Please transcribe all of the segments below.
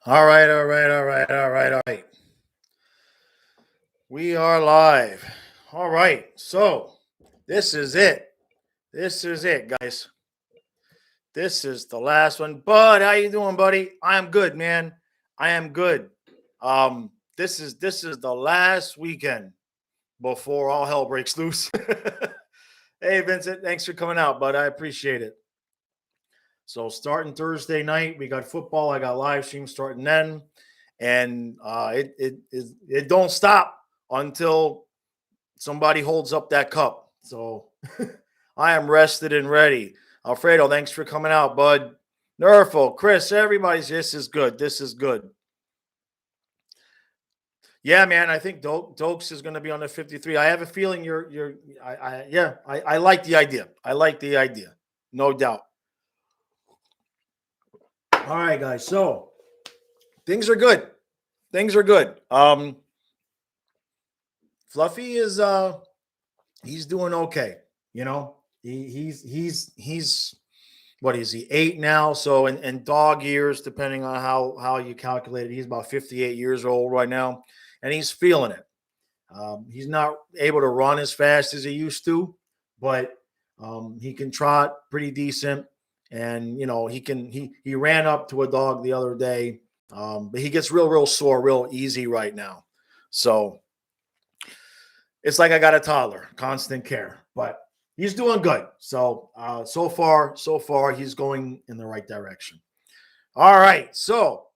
All right. We are live. All right. So this is it. This is it, guys. This is the last one. Bud, how you doing, buddy? I am good, man. I am good. This is the last weekend before all hell breaks loose. Hey, Vincent, thanks for coming out, bud. I appreciate it. So starting Thursday night, we got football. I got live stream starting then, and it don't stop until somebody holds up that cup. So I am rested and ready. Alfredo, thanks for coming out, bud. Nerful, Chris, everybody's. This is good. This is good. Yeah, man. I think Dokes is going to be on the 53. I have a feeling you're. I like the idea. I like the idea, no doubt. All right, guys. So things are good. Things are good. Fluffy is he's doing okay. You know, he's what is he 8 now? So in dog years, depending on how you calculate it, he's about 58 years old right now, and he's feeling it. He's not able to run as fast as he used to, but he can trot pretty decent. And he ran up to a dog the other day, but he gets real sore real easy right now. So it's like I got a toddler, constant care, but he's doing good. So so far he's going in the right direction. All right, so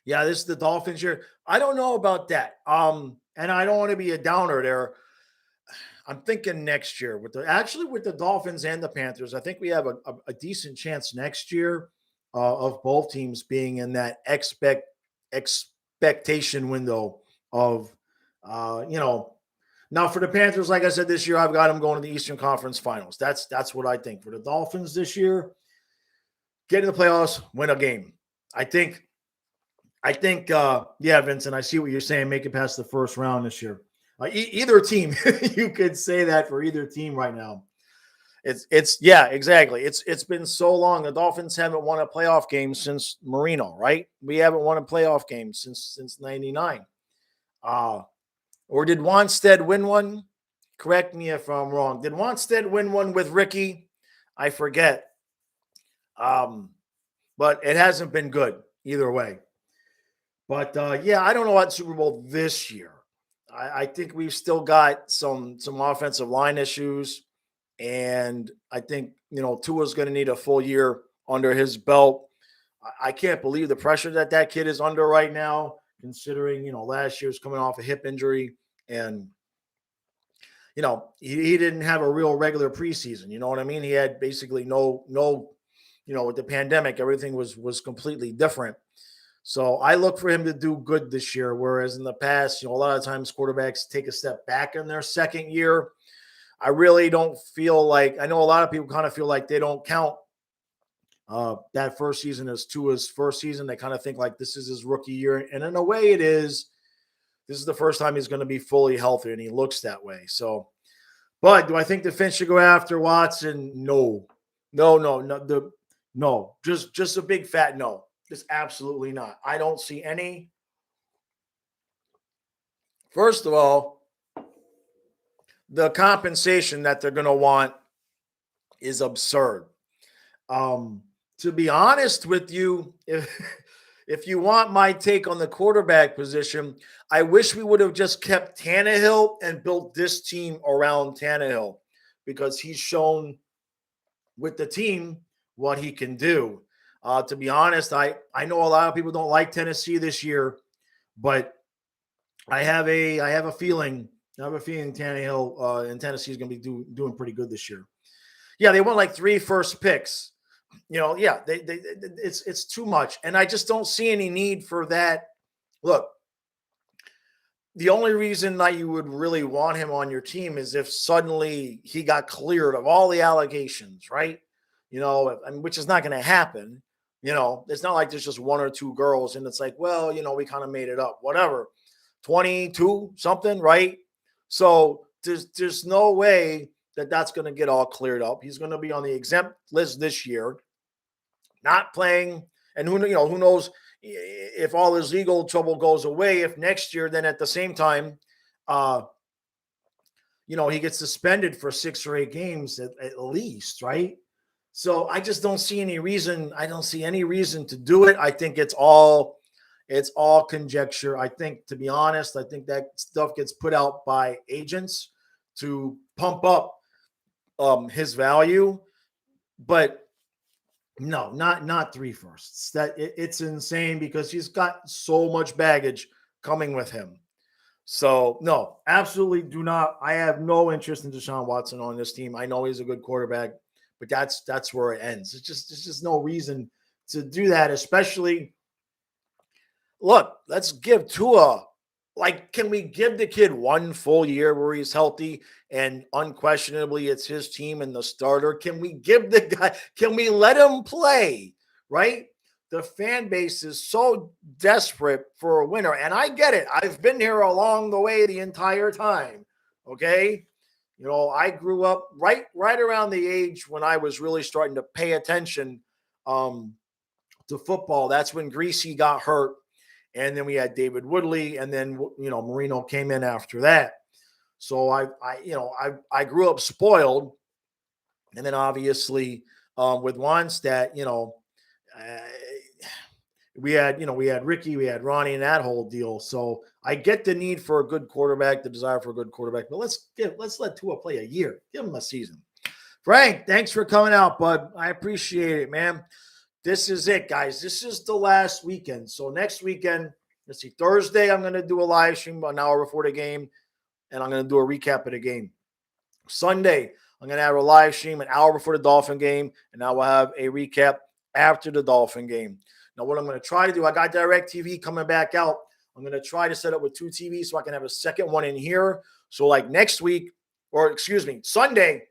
yeah, this is the Dolphins year. I don't know about that. And I don't want to be a downer there. I'm thinking next year with the Dolphins and the Panthers. I think we have a decent chance next year of both teams being in that expectation window of Now for the Panthers, like I said this year, I've got them going to the Eastern Conference Finals. That's what I think. For the Dolphins this year, get in the playoffs, win a game. I think, yeah, Vincent, I see what you're saying. Make it past the first round this year. Either team, you could say that for either team right now. It's yeah, exactly. It's been so long. The Dolphins haven't won a playoff game since Marino, right? We haven't won a playoff game since '99. Or did Wanstead win one? Correct me if I'm wrong. Did Wanstead win one with Ricky? I forget. But it hasn't been good either way. But yeah, I don't know about Super Bowl this year. I think we've still got some offensive line issues, and I think Tua's going to need a full year under his belt. I can't believe the pressure that kid is under right now, considering last year's coming off a hip injury, and he didn't have a real regular preseason. You know what I mean? He had basically no with the pandemic, everything was completely different. So I look for him to do good this year, whereas in the past, a lot of times quarterbacks take a step back in their second year. I really don't feel like, I know a lot of people kind of feel like they don't count that first season as Tua's first season. They kind of think like this is his rookie year. And in a way it is. This is the first time he's going to be fully healthy, and he looks that way. So, but do I think the Finch should go after Watson? No. Just a big fat no. Just absolutely not. I don't see any. First of all, the compensation that they're going to want is absurd. To be honest with you, if you want my take on the quarterback position, I wish we would have just kept Tannehill and built this team around Tannehill, because he's shown with the team what he can do. To be honest, I know a lot of people don't like Tennessee this year, but I have a feeling Tannehill in Tennessee is going to be doing pretty good this year. Yeah, they won like 3 first picks. Yeah, it's too much, and I just don't see any need for that. Look, the only reason that you would really want him on your team is if suddenly he got cleared of all the allegations, right? Which is not going to happen. It's not like there's just 1 or 2 girls and it's like, well, we kind of made it up, whatever. 22 something, right? So there's no way that's going to get all cleared up. He's going to be on the exempt list this year, not playing. And who knows? if all his legal trouble goes away, if next year, then at the same time, he gets suspended for 6 or 8 games at least, right? So I just don't see any reason. I don't see any reason to do it. I think it's all conjecture. I think, to be honest, I think that stuff gets put out by agents to pump up his value. But no, not 3 firsts. It's insane because he's got so much baggage coming with him. So no, absolutely do not. I have no interest in Deshaun Watson on this team. I know he's a good quarterback, but that's where it ends. There's just no reason to do that, especially. Look, let's give Tua, can we give the kid 1 full year where he's healthy and unquestionably it's his team and the starter? Can we give the guy, can we let him play, right? The fan base is so desperate for a winner, and I get it. I've been here along the way the entire time, okay? I grew up right around the age when I was really starting to pay attention to football. That's when Greasy got hurt. And then we had David Woodley, and then Marino came in after that. So I grew up spoiled, and then obviously with Wannstedt, we had Ricky, we had Ronnie, and that whole deal. So I get the need for a good quarterback, the desire for a good quarterback, but let's let Tua play a year, give him a season. Frank, thanks for coming out, bud. I appreciate it, man. This is it, guys. This is the last weekend. So next weekend, let's see, Thursday, I'm going to do a live stream an hour before the game, and I'm going to do a recap of the game. Sunday, I'm going to have a live stream an hour before the Dolphin game, and I will have a recap after the Dolphin game. Now, what I'm going to try to do, I got DirecTV coming back out. I'm going to try to set up with 2 TVs so I can have a second one in here. So next week, Sunday.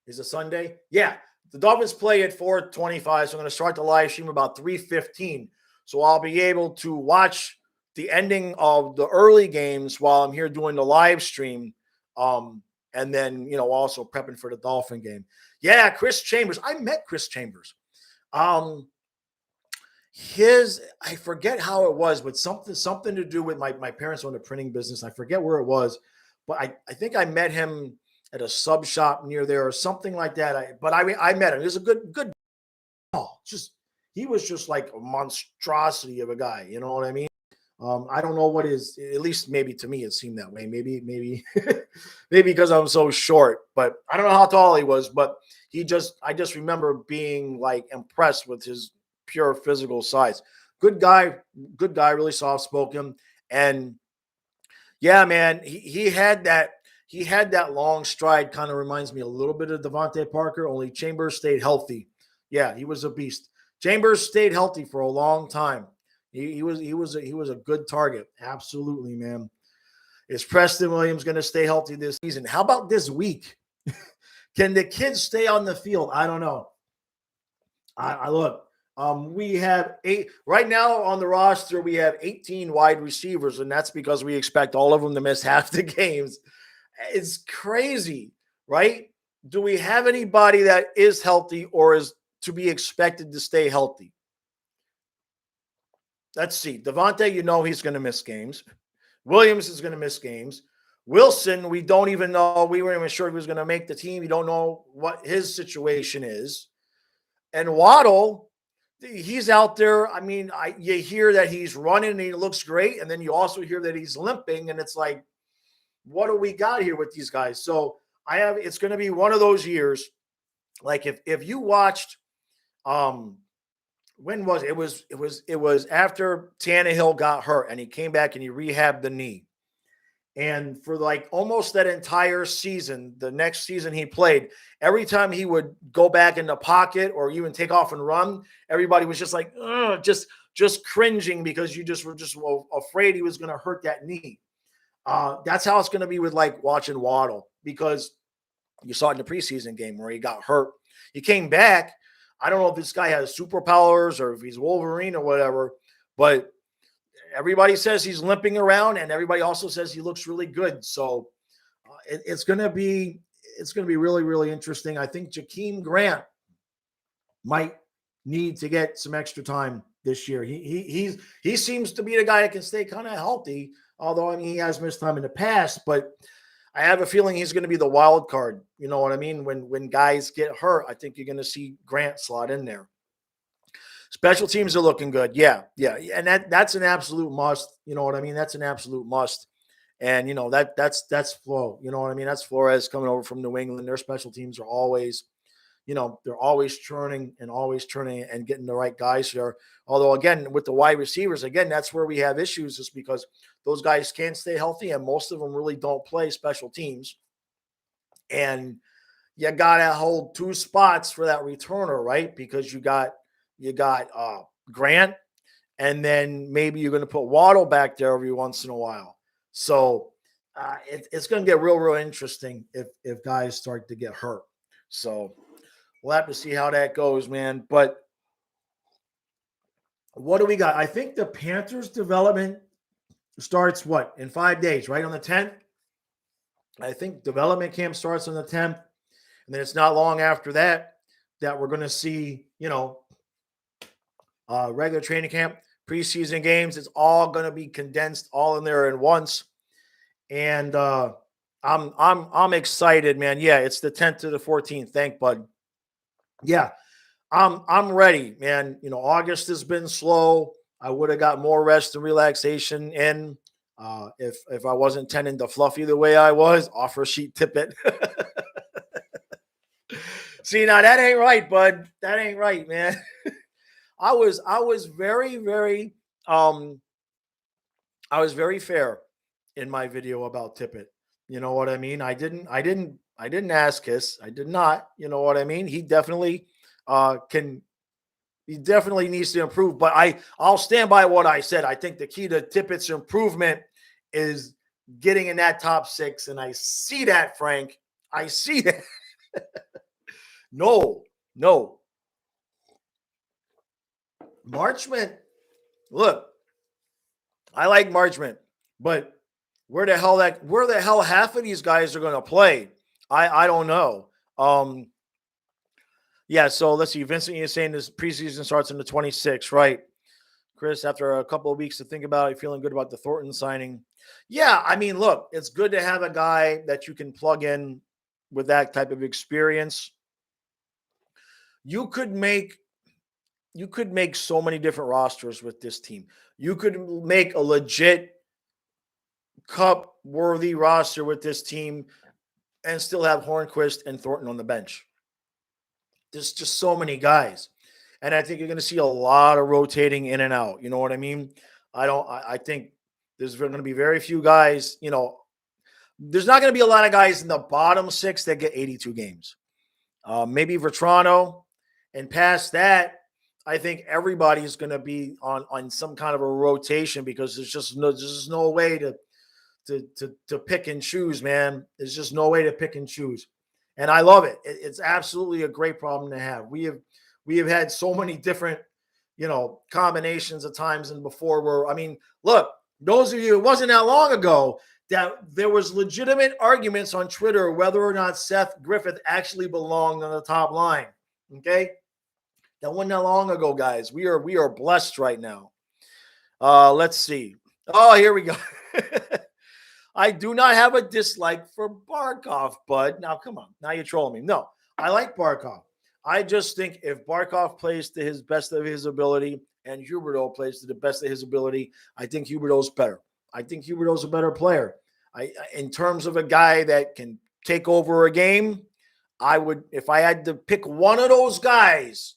Is it Sunday? Yeah. The Dolphins play at 4:25, so I'm going to start the live stream about 3:15. So I'll be able to watch the ending of the early games while I'm here doing the live stream, and then also prepping for the Dolphin game. Yeah, Chris Chambers. I met Chris Chambers. I forget how it was, but something to do with my parents owned a printing business. I forget where it was, but I think I met him at a sub shop near there or something like that. I met him. He was a good. He was just like a monstrosity of a guy. You know what I mean? I don't know what at least maybe to me it seemed that way. Maybe maybe because I'm so short, but I don't know how tall he was, but I just remember being impressed with his pure physical size. Good guy, really soft spoken. And yeah, man, he had that long stride. Kind of reminds me a little bit of Devontae Parker, only Chambers stayed healthy. Yeah, he was a beast. Chambers stayed healthy for a long time. He was a good target. Absolutely, man. Is Preston Williams going to stay healthy this season? How about this week? Can the kids stay on the field? I don't know. I look. We have 8 right now on the roster. We have 18 wide receivers, and that's because we expect all of them to miss half the games. It's crazy, right? Do we have anybody that is healthy or is to be expected to stay healthy? Let's see. Devontae, he's going to miss games. Williams is going to miss games. Wilson, we don't even know. We weren't even sure if he was going to make the team. We don't know what his situation is. And Waddle, he's out there. I mean, you hear that he's running and he looks great. And then you also hear that he's limping. And it's like, what do we got here with these guys? So it's going to be one of those years. Like if you watched, when was it? It was after Tannehill got hurt and he came back and he rehabbed the knee. And for almost that entire season, the next season he played, every time he would go back in the pocket or even take off and run, everybody was just like, just cringing because you just were just afraid he was going to hurt that knee. That's how it's going to be with watching Waddle, because you saw it in the preseason game where he got hurt. He came back. I don't know if this guy has superpowers or if he's Wolverine or whatever, but everybody says he's limping around, and everybody also says he looks really good. So it's going to be really, really interesting. I think Jakeem Grant might need to get some extra time this year. He seems to be the guy that can stay kind of healthy, although I mean he has missed time in the past, but I have a feeling he's going to be the wild card. You know what I mean? When guys get hurt, I think you're going to see Grant slot in there. Special teams are looking good. Yeah, yeah. And that's an absolute must. You know what I mean? That's an absolute must. And you know, that's Flo. You know what I mean? That's Flores coming over from New England. Their special teams are always, you know, they're always churning and getting the right guys here. Although again, with the wide receivers, again, that's where we have issues, is because those guys can't stay healthy, and most of them really don't play special teams. And you gotta hold two spots for that returner, right? Because you got Grant, and then maybe you're going to put Waddle back there every once in a while. So it's going to get real interesting if guys start to get hurt. So we'll have to see how that goes, man. But what do we got? I think the Panthers development starts in 5 days, right? On the 10th. I think development camp starts on the 10th. And then it's not long after that we're going to see, regular training camp, preseason games. It's all going to be condensed all in there at once. And I'm excited, man. Yeah, it's the 10th to the 14th. Thank bud. Yeah, I'm ready, man. August has been slow. I would have got more rest and relaxation in if I wasn't tending to Fluffy the way I was. Offer sheet Tippett. See, now that ain't right, bud. That ain't right, man. I was very, very fair in my video about Tippett. You know what I mean? I didn't ask Kiss. I did not. You know what I mean? He definitely he definitely needs to improve, but I'll stand by what I said. I think the key to Tippett's improvement is getting in that top 6, and I see that, Frank. I see that. No. Marchment, look, I like Marchment, but where the hell half of these guys are going to play? I don't know. Yeah, so let's see. Vincent, you're saying this preseason starts on the 26th, right? Chris, after a couple of weeks to think about it, feeling good about the Thornton signing. Yeah, I mean, look, it's good to have a guy that you can plug in with that type of experience. You could make so many different rosters with this team. You could make a legit cup-worthy roster with this team and still have Hornquist and Thornton on the bench. There's just so many guys. And I think you're going to see a lot of rotating in and out. You know what I mean? I think there's going to be very few guys, there's not going to be a lot of guys in the bottom 6 that get 82 games. Maybe Vetrano. And past that, I think everybody is going to be on some kind of a rotation, because there's just no way to pick and choose, man. There's just no way to pick and choose. And I love it. It's absolutely a great problem to have. We have had so many different, combinations of times and before where, I mean, look, those of you, it wasn't that long ago that there was legitimate arguments on Twitter whether or not Seth Griffith actually belonged on the top line. Okay. That wasn't that long ago, guys. We are blessed right now. Let's see. Oh, here we go. I do not have a dislike for Barkov, bud. Now, come on. Now you're trolling me. No, I like Barkov. I just think if Barkov plays to his best of his ability and Huberdeau plays to the best of his ability, I think Huberdeau's better. I think Huberdeau's a better player. In terms of a guy that can take over a game, I would, if I had to pick one of those guys,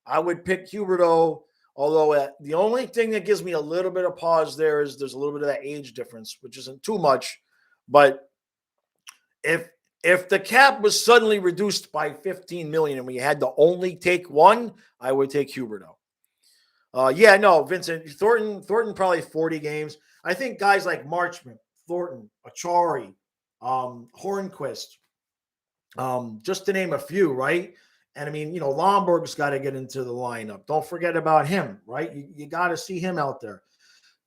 I would pick Huberdeau. Although the only thing that gives me a little bit of pause there is there's a little bit of that age difference, which isn't too much. But if the cap was suddenly reduced by $15 million and we had to only take one, I would take Huberdeau. Yeah, no, Vincent, Thornton probably 40 games. I think guys like Marchment, Thornton, Achari, Hornquist, just to name a few, right? And I mean, Lomberg's got to get into the lineup. Don't forget about him, right? You got to see him out there.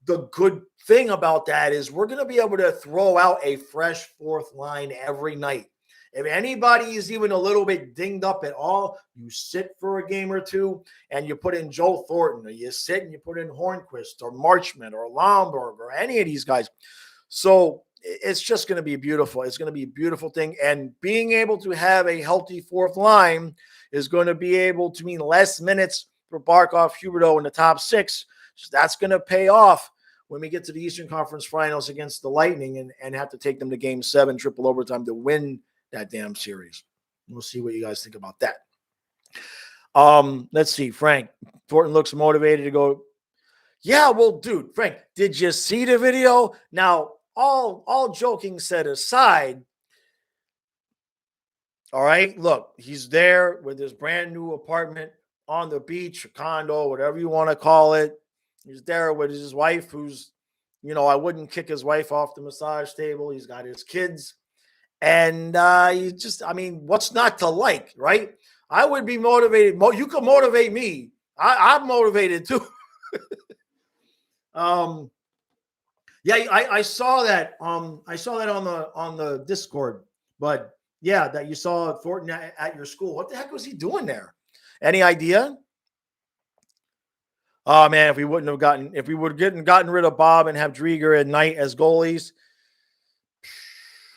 The good thing about that is we're going to be able to throw out a fresh fourth line every night. If anybody is even a little bit dinged up at all, you sit for a game or two and you put in Joe Thornton, or you sit and you put in Hornquist or Marchment or Lomberg or any of these guys. So it's just going to be beautiful. It's going to be a beautiful thing. And being able to have a healthy fourth line is going to be able to mean less minutes for Barkov, Huberdeau in the top six. So that's going to pay off when we get to the Eastern Conference Finals against the Lightning and have to take them to Game 7, triple overtime to win that damn series. We'll see what you guys think about that. Let's see. Frank, Thornton looks motivated to go. Yeah, well, dude, Frank, did you see the video? Now, all joking set aside, all right, look, he's there with his brand new apartment on the beach, condo, whatever you want to call it. He's there with his wife, who's, I wouldn't kick his wife off the massage table. He's got his kids. And what's not to like, right? I would be motivated. You could motivate me. I'm motivated too. Yeah, I saw that. I saw that on the Discord. But yeah, that you saw Thornton at your school. What the heck was he doing there? Any idea? Oh man, if we would have gotten rid of Bob and have Drieger and Knight as goalies.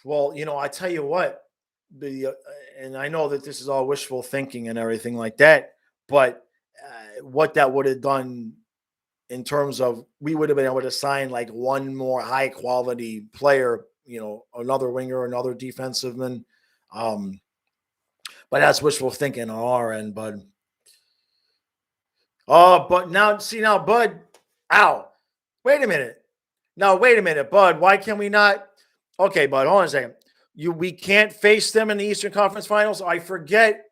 Well, I tell you what, and I know that this is all wishful thinking and everything like that, but what that would have done in terms of we would have been able to sign like one more high quality player, another winger, another defenseman. But that's wishful thinking on our end, bud. Oh, but now, Bud, ow. Wait a minute. Now, wait a minute, Bud. Why can we not? Okay, Bud, hold on a second. We can't face them in the Eastern Conference Finals. I forget.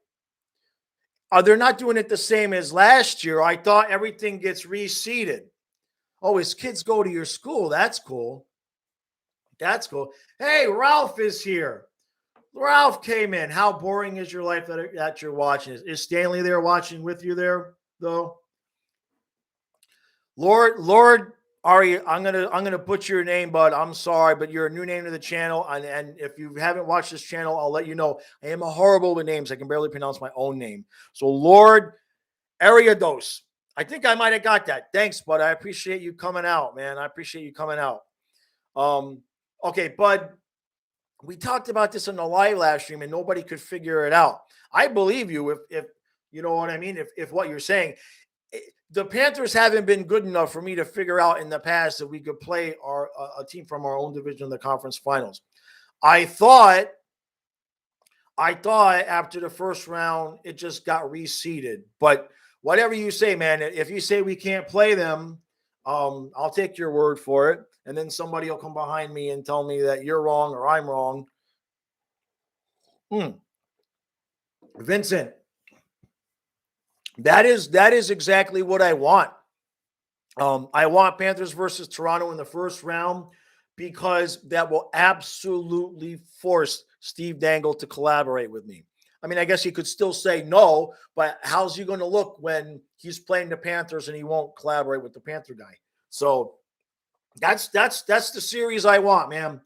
They're not doing it the same as last year. I thought everything gets reseeded. Oh, his kids go to your school. That's cool. That's cool. Hey, Ralph is here. Ralph came in. How boring is your life that you're watching? Is Stanley there watching with you there, though? Lord Ari, I'm gonna butcher your name, bud. I'm sorry, but you're a new name to the channel, and if you haven't watched this channel, I'll let you know. I am horrible with names. I can barely pronounce my own name. So Lord Ariados. I think I might have got that. Thanks, bud. I appreciate you coming out, man. I appreciate you coming out. Okay, bud. We talked about this in the live stream, and nobody could figure it out. I believe you if you know what I mean. If what you're saying. The Panthers haven't been good enough for me to figure out in the past that we could play a team from our own division in the conference finals. I thought after the first round, it just got reseeded. But whatever you say, man, if you say we can't play them, I'll take your word for it. And then somebody will come behind me and tell me that you're wrong or I'm wrong. Vincent. That is exactly what I want. I want Panthers versus Toronto in the first round because that will absolutely force Steve Dangle to collaborate with me. I mean, I guess he could still say no, but how's he going to look when he's playing the Panthers and he won't collaborate with the Panther guy? So that's the series I want, man.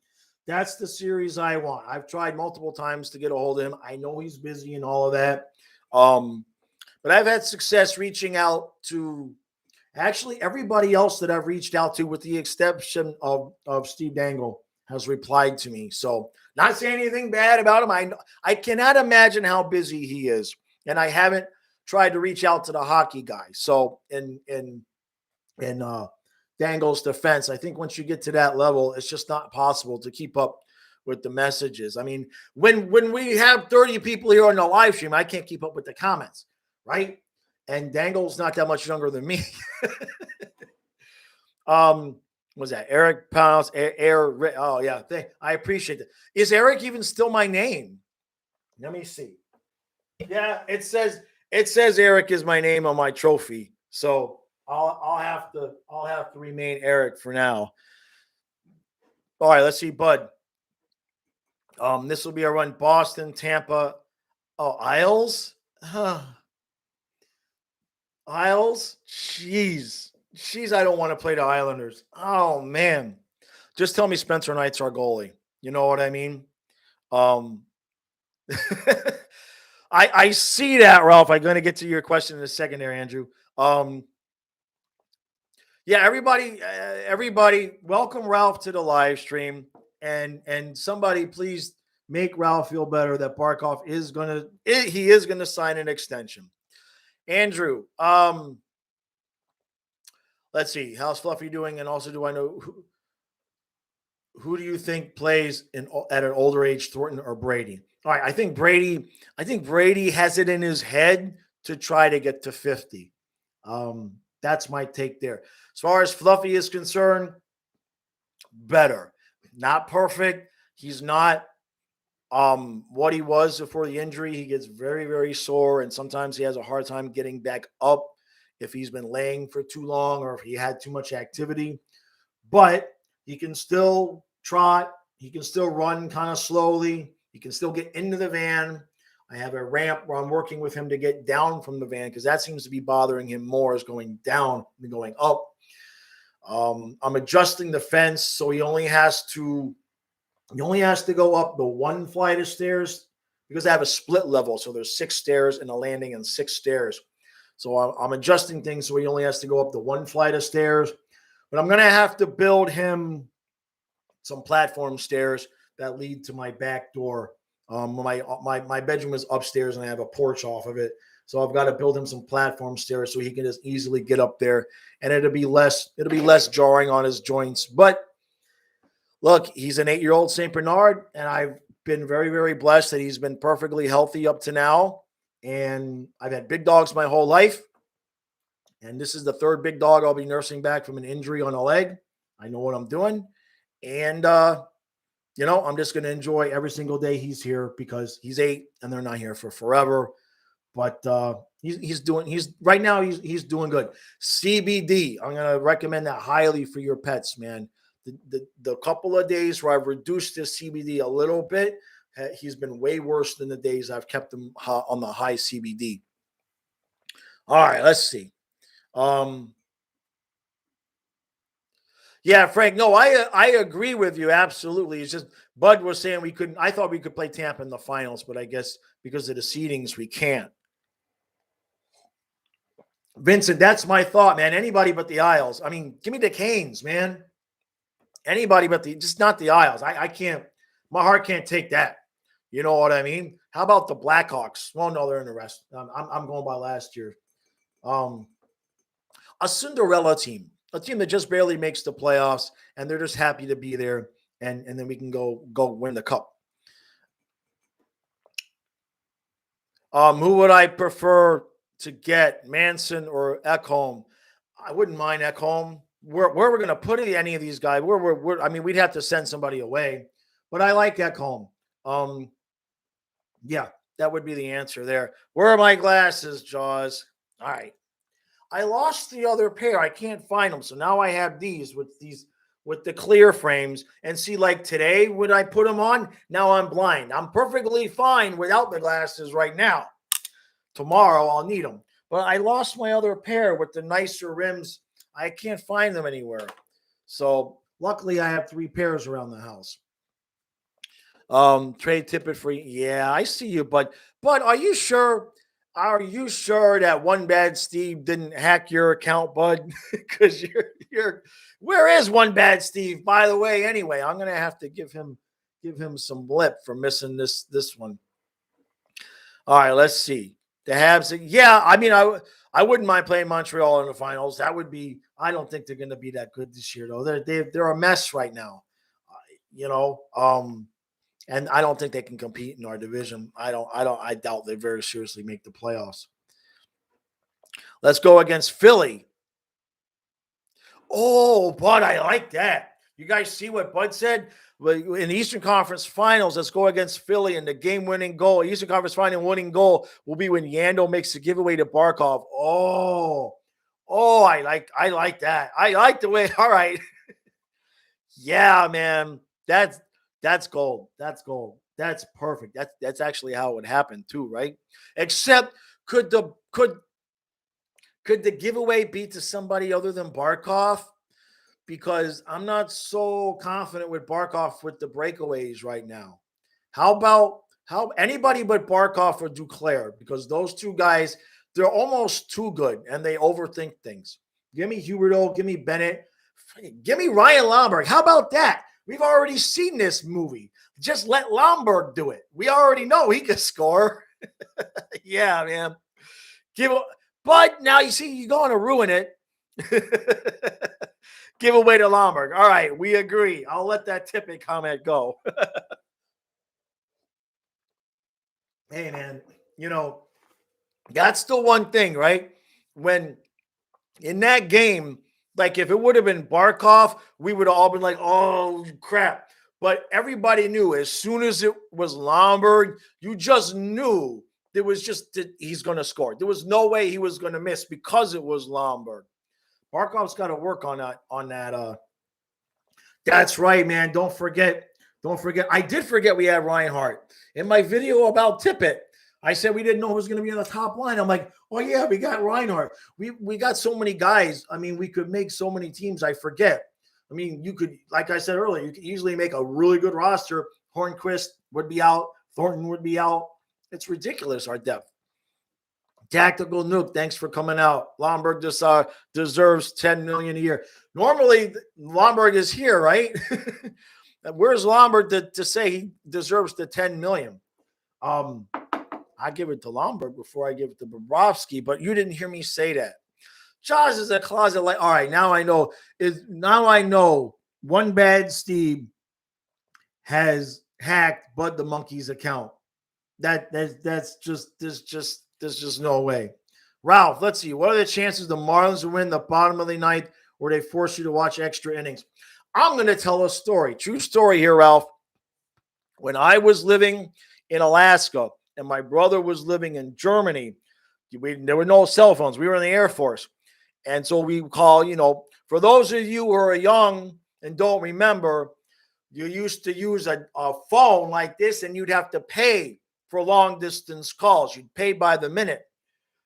That's the series I want. I've tried multiple times to get a hold of him. I know he's busy and all of that. But I've had success reaching out to actually everybody else that I've reached out to, with the exception of Steve Dangle, has replied to me. So not saying anything bad about him. I cannot imagine how busy he is. And I haven't tried to reach out to the hockey guy. So in Dangle's defense, I think once you get to that level, it's just not possible to keep up with the messages. I mean, when we have 30 people here on the live stream, I can't keep up with the comments. Right? And Dangle's not that much younger than me. Was that Eric Pounds? Oh, yeah. I appreciate that. Is Eric even still my name? Let me see. Yeah, it says Eric is my name on my trophy. So I'll have to remain Eric for now. All right, let's see, Bud. This will be a run. Boston, Tampa. Oh, Isles? Isles? Jeez, I don't want to play the Islanders. Oh, man. Just tell me Spencer Knight's our goalie. You know what I mean? I see that, Ralph. I'm going to get to your question in a second there, Andrew. Yeah, everybody, welcome Ralph to the live stream, and somebody please make Ralph feel better that Barkov he is gonna sign an extension. Andrew, let's see, how's Fluffy doing, and also do I know who do you think plays at an older age, Thornton or Brady? All right, I think Brady has it in his head to try to get to 50. That's my take there. As far as Fluffy is concerned, better. Not perfect. He's not what he was before the injury. He gets very, very sore, and sometimes he has a hard time getting back up if he's been laying for too long or if he had too much activity. But he can still trot. He can still run kind of slowly. He can still get into the van. I have a ramp where I'm working with him to get down from the van because that seems to be bothering him more, is going down than going up. I'm adjusting the fence so he only has to go up the one flight of stairs because I have a split level. So there's 6 stairs and a landing and 6 stairs. So I'm adjusting things so he only has to go up the one flight of stairs. But I'm going to have to build him some platform stairs that lead to my back door. My bedroom is upstairs and I have a porch off of it. So I've got to build him some platform stairs so he can just easily get up there, and it'll be less jarring on his joints. But look, he's an 8-year-old St. Bernard, and I've been very, very blessed that he's been perfectly healthy up to now. And I've had big dogs my whole life. And this is the 3rd big dog I'll be nursing back from an injury on a leg. I know what I'm doing. And, I'm just going to enjoy every single day he's here because he's 8 and they're not here for forever. But he's doing good. CBD, I'm going to recommend that highly for your pets, man. The couple of days where I've reduced this CBD a little bit, he's been way worse than the days I've kept him on the high CBD. All right, let's see. Yeah, Frank. No, I agree with you absolutely. It's just Bud was saying we couldn't. I thought we could play Tampa in the finals, but I guess because of the seedings, we can't. Vincent, that's my thought, man. Anybody but the Isles. I mean, give me the Canes, man. Anybody but just not the Isles. I can't. My heart can't take that. You know what I mean? How about the Blackhawks? Well, no, they're in the rest. I'm going by last year. A Cinderella team, a team that just barely makes the playoffs, and they're just happy to be there, and then we can go win the cup. Who would I prefer to get, Manson or Ekholm? I wouldn't mind Ekholm. Where we're going to put any of these guys? I mean, we'd have to send somebody away, but I like Ekholm. Yeah, that would be the answer there. Where are my glasses, Jaws? All right. I lost the other pair. I can't find them. So now I have these with the clear frames. And see, like today, would I put them on? Now I'm blind. I'm perfectly fine without the glasses right now. Tomorrow I'll need them. But I lost my other pair with the nicer rims. I can't find them anywhere. So luckily I have 3 pairs around the house. Trade Tippett for, yeah, I see you, but are you sure? Are you sure that One Bad Steve didn't hack your account, bud? Because you're where is One Bad Steve, by the way? Anyway, I'm gonna have to give him some lip for missing this one. All right, let's see. The Habs, yeah, I mean, I wouldn't mind playing Montreal in the finals. That would be. I don't think they're going to be that good this year, though. They're a mess right now. And I don't think they can compete in our division. I doubt they very seriously make the playoffs. Let's go against Philly. Oh, Bud, I like that. You guys see what Bud said? In the Eastern Conference Finals, let's go against Philly, and the game-winning goal, Eastern Conference Final winning goal, will be when Yandel makes the giveaway to Barkov. I like that. I like the way. All right. Yeah, man. That's gold. That's gold. That's perfect. That's actually how it would happen too, right? Except could the giveaway be to somebody other than Barkov? Because I'm not so confident with Barkov with the breakaways right now. How about How anybody but Barkov or Duclair, because those two guys, they're almost too good and they overthink things. Give me Huberdeau, give me Bennett, give me Ryan Lomberg. How about that? We've already seen this movie. Just let Lomberg do it. We already know he can score. Yeah, man. But now you see, you're going to ruin it. Give away to Lomberg. All right, we agree. I'll let that Tippett comment go. Hey, man, that's the one thing, right? When in that game, like if it would have been Barkov, we would have all been like, oh, crap. But everybody knew as soon as it was Lomberg, you just knew there was just he's going to score. There was no way he was going to miss because it was Lomberg. Barkov's got to work on that. That's right, man. Don't forget. I did forget we had Reinhardt. In my video about Tippett, I said we didn't know who was going to be on the top line. I'm like, oh, yeah, we got Reinhardt. We got so many guys. I mean, we could make so many teams. I forget. I mean, you could, like I said earlier, you could easily make a really good roster. Hornquist would be out. Thornton would be out. It's ridiculous, our depth. Tactical Nuke, thanks for coming out. Lomberg just deserves $10 million a year. Normally, Lomberg is here, right? Where's Lomberg to say he deserves the $10 million? I give it to Lomberg before I give it to Bobrovsky, but you didn't hear me say that. Jaws is a closet like. All right, now I know. Now I know one bad Steve has hacked Bud the Monkey's account. That's just there's just no way. Ralph, let's see. What are the chances the Marlins will win the bottom of the ninth, or they force you to watch extra innings? I'm going to tell a story. True story here, Ralph. When I was living in Alaska and my brother was living in Germany, there were no cell phones. We were in the Air Force. And so we call, for those of you who are young and don't remember, you used to use a phone like this and you'd have to pay for long distance calls. You'd pay by the minute.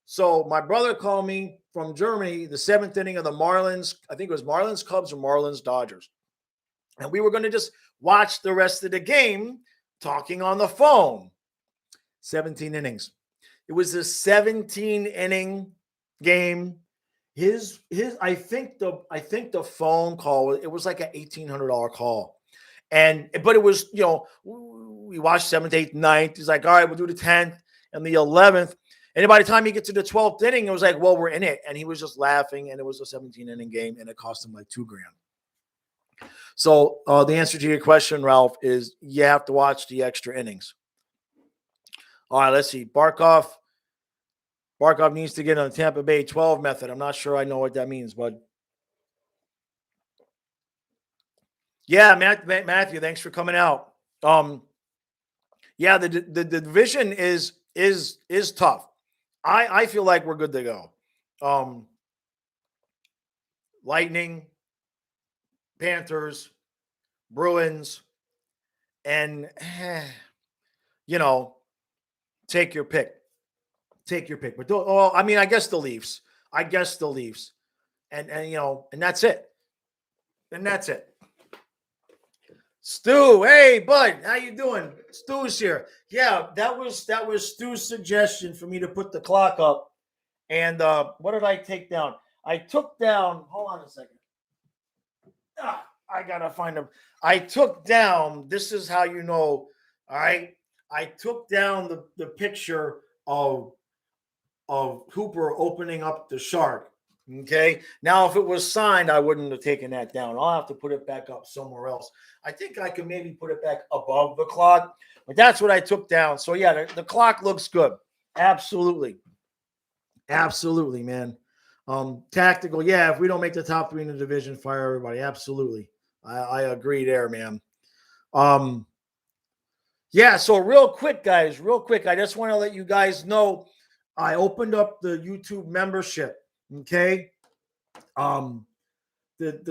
So my brother called me from Germany, the seventh inning of the Marlins. I think it was Marlins Cubs or Marlins Dodgers. And we were going to just watch the rest of the game talking on the phone. 17 innings. It was a 17-inning game. I think the phone call, it was like an $1,800 call. But it was, we watched 7th, 8th, 9th. He's like, all right, we'll do the 10th and the 11th. And by the time you get to the 12th inning, it was like, well, we're in it. And he was just laughing. And it was a 17-inning game. And it cost him like $2,000. So the answer to your question, Ralph, is you have to watch the extra innings. All right, let's see. Barkov needs to get on the Tampa Bay 12 method. I'm not sure I know what that means, but yeah, Matthew, thanks for coming out. Yeah, the division is tough. I feel like we're good to go. Lightning, Panthers, Bruins, and take your pick. But I guess the Leafs. And that's it. Stu, hey bud, how you doing? Stu's here. Yeah, that was Stu's suggestion for me to put the clock up. And what did I take down? I took down. Hold on a second. I gotta find them. I took down. This is how you know. All right. I took down the picture of Hooper opening up the shark. Okay. Now, if it was signed, I wouldn't have taken that down. I'll have to put it back up somewhere else. I think I can maybe put it back above the clock, but that's what I took down. So yeah, the clock looks good. Absolutely, man. Tactical. Yeah. If we don't make the top 3 in the division, fire everybody. Absolutely. I agree there, man. Yeah. So real quick, guys, I just want to let you guys know I opened up the YouTube membership. Okay. The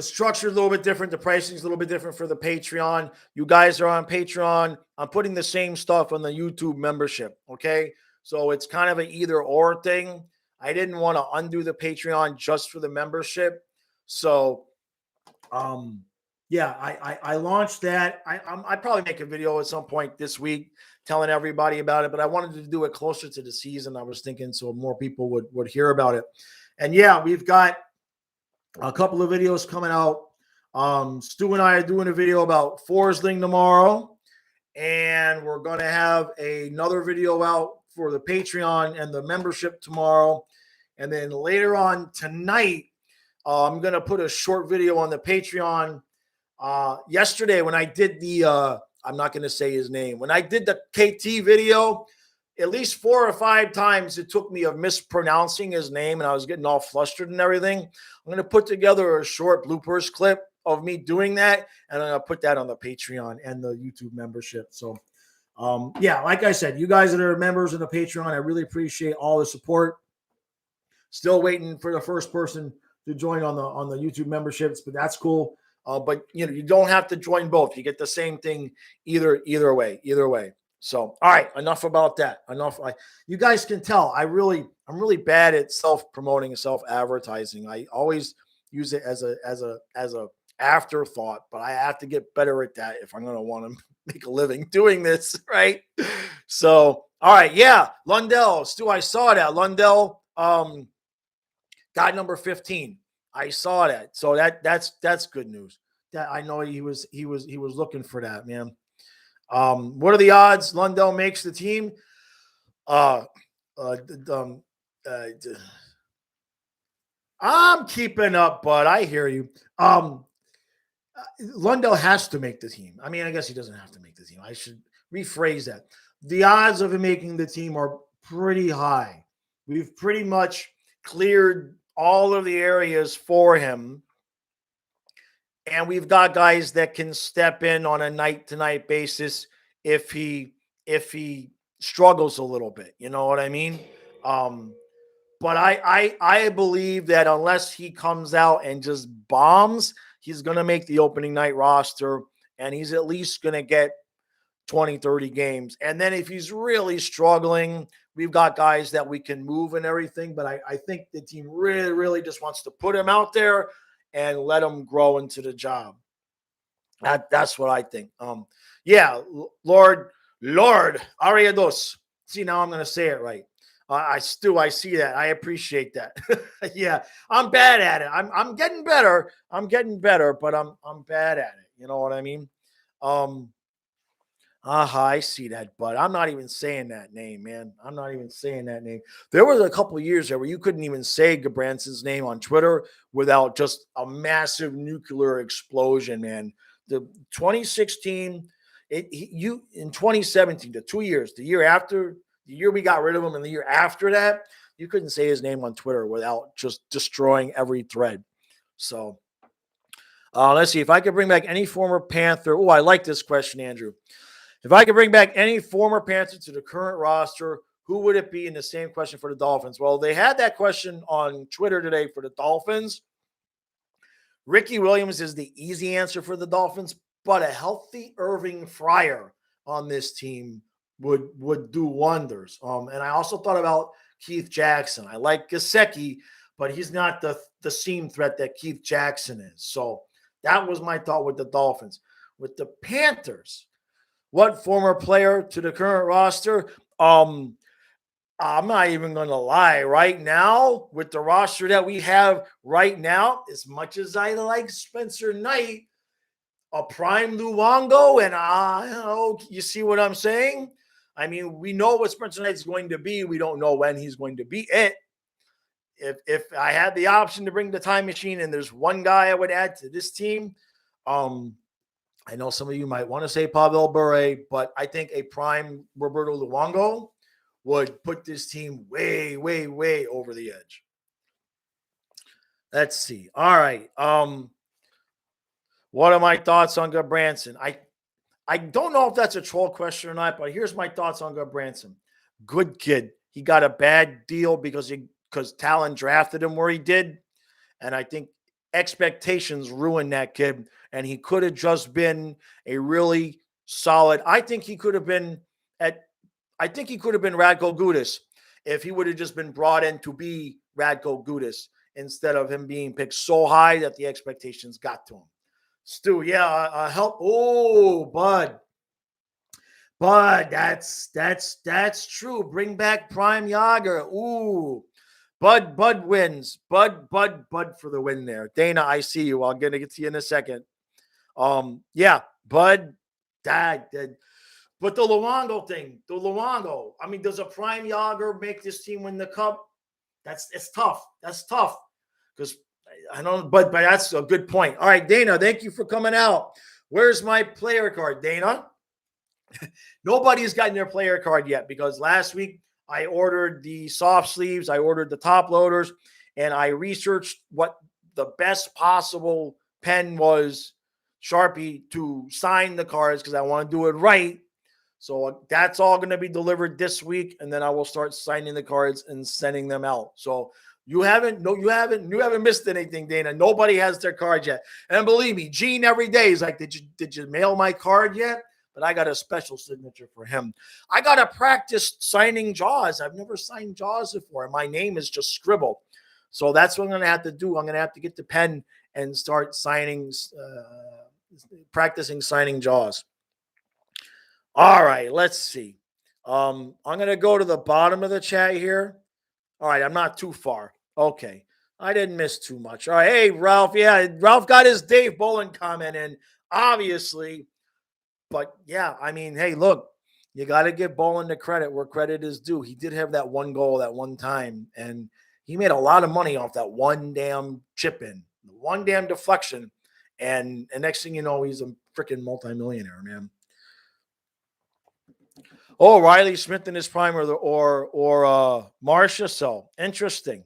structure is a little bit different. The pricing is a little bit different for the Patreon. You guys are on Patreon. I'm putting the same stuff on the YouTube membership. Okay. So it's kind of an either or thing. I didn't want to undo the Patreon just for the membership. So, Yeah, I launched that. I probably make a video at some point this week telling everybody about it, but I wanted to do it closer to the season. I was thinking so more people would hear about it. And yeah, we've got a couple of videos coming out. Stu and I are doing a video about Forsling tomorrow, and we're going to have another video out for the Patreon and the membership tomorrow. And then later on tonight, I'm going to put a short video on the Patreon. Yesterday, when I did I'm not going to say his name. When I did the KT video, at least 4 or 5 times it took me of mispronouncing his name, and I was getting all flustered and everything. I'm going to put together a short bloopers clip of me doing that, and I'm going to put that on the Patreon and the YouTube membership. So, yeah, like I said, you guys that are members of the Patreon, I really appreciate all the support. Still waiting for the first person to join on the YouTube memberships, but that's cool. But you don't have to join both. You get the same thing either way. So, all right, enough about that. Enough. You guys can tell I'm really bad at self-promoting and self-advertising. I always use it as a afterthought, but I have to get better at that if I'm going to want to make a living doing this, right? So, all right, yeah, Lundell, Stu, I saw that. Lundell got number 15. I saw that. So that's good news. That I know he was looking for that, man. What are the odds Lundell makes the team? I'm keeping up, but I hear you. Lundell has to make the team. I mean, I guess he doesn't have to make the team. I should rephrase that. The odds of him making the team are pretty high. We've pretty much cleared all of the areas for him. And we've got guys that can step in on a night-to-night basis if he struggles a little bit. You know what I mean? But I believe that unless he comes out and just bombs, he's going to make the opening night roster, and he's at least going to get 20, 30 games. And then if he's really struggling, we've got guys that we can move and everything. But I think the team really, really just wants to put him out there and let him grow into the job. That's what I think. Yeah, Lord Ariados. See, now I'm going to say it right. I see that. I appreciate that. Yeah, I'm bad at it. I'm getting better. But I'm bad at it. You know what I mean? I see that, but I'm not even saying that name, man. I'm not even saying that name. There was a couple of years there where you couldn't even say Gabranson's name on Twitter without just a massive nuclear explosion, man. The 2016, in 2017, the 2 years, the year after, the year we got rid of him, and the year after that, you couldn't say his name on Twitter without just destroying every thread. So let's see if I could bring back any former Panther. Oh, I like this question, Andrew. If I could bring back any former Panther to the current roster, who would it be? And the same question for the Dolphins. Well, they had that question on Twitter today for the Dolphins. Ricky Williams is the easy answer for the Dolphins, but a healthy Irving Fryer on this team would do wonders. And I also thought about Keith Jackson. I like Gesicki, but he's not the seam threat that Keith Jackson is. So that was my thought with the Dolphins. With the Panthers, what former player to the current roster? I'm not even going to lie. Right now, with the roster that we have right now, as much as I like Spencer Knight, a prime Luongo, and you see what I'm saying? I mean, we know what Spencer Knight is going to be. We don't know when he's going to be it. If I had the option to bring the time machine and there's one guy I would add to this team, I know some of you might want to say Pavel Bure, but I think a prime Roberto Luongo would put this team way, way, way over the edge. Let's see. All right. What are my thoughts on Gudbranson? I don't know if that's a troll question or not, but here's my thoughts on Gudbranson. Good kid. He got a bad deal because Talon drafted him where he did, and I think expectations ruined that kid, and he could have just been a really solid. I think he could have been Radko Gudas if he would have just been brought in to be Radko Gudas instead of him being picked so high that the expectations got to him. Stu, yeah, help. Oh, Bud, that's true. Bring back Prime Yager. Ooh, Bud wins. Bud for the win there. Dana, I see you. I'm gonna get to you in a second. Yeah, Bud, that. But the Luongo thing, the Luongo. I mean, does a Prime Yager make this team win the cup? It's tough. That's tough because I don't. But that's a good point. All right, Dana, thank you for coming out. Where's my player card, Dana? Nobody's gotten their player card yet because last week I ordered the soft sleeves, I ordered the top loaders, and I researched what the best possible pen was, Sharpie, to sign the cards because I want to do it right. So that's all going to be delivered this week, and then I will start signing the cards and sending them out. So you haven't missed anything, Dana. Nobody has their card yet. And believe me, Gene every day is like, did you mail my card yet? But I got a special signature for him. I got to practice signing Jaws. I've never signed Jaws before, and my name is just scribbled. So that's what I'm going to have to do. I'm going to have to get the pen and start signing, practicing signing Jaws. All right, let's see. I'm going to go to the bottom of the chat here. All right, I'm not too far. Okay. I didn't miss too much. All right. Hey, Ralph. Yeah, Ralph got his Dave Bolin comment in, obviously. But yeah, I mean, hey, look, you got to give Bolin the credit where credit is due. He did have that one goal that one time, and he made a lot of money off that one damn chip in, one damn deflection. And next thing you know, he's a freaking multimillionaire, man. Oh, Riley Smith in his prime or Marcia. So interesting.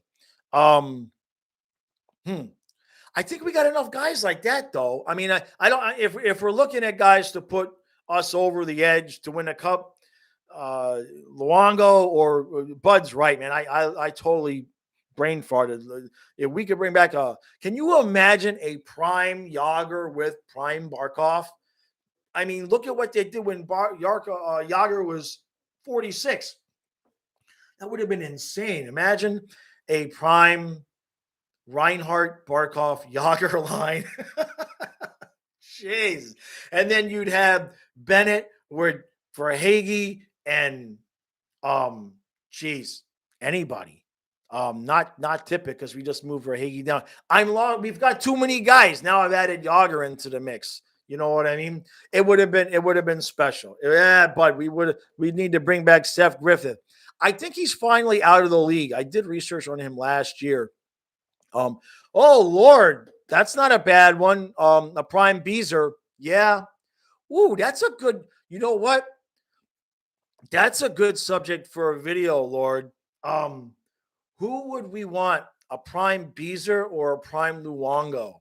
I think we got enough guys like that, though. I mean, I don't. If we're looking at guys to put us over the edge to win a cup, Luongo or Bud's right, man. I totally brain farted. If we could bring back can you imagine a prime Yager with prime Barkov? I mean, look at what they did when Yager was 46. That would have been insane. Imagine a prime Reinhardt, Barkov, Yager line. Jeez. And then you'd have Bennett for Hagee and anybody. Not Tippett because we just moved for Hagee down. We've got too many guys. Now I've added Yager into the mix. You know what I mean? It would have been special. Yeah, but we need to bring back Seth Griffith. I think he's finally out of the league. I did research on him last year. Oh Lord, that's not a bad one. A prime Beezer. Yeah. Ooh, that's a good, you know what? That's a good subject for a video, Lord. Who would we want? A prime Beezer or a prime Luongo?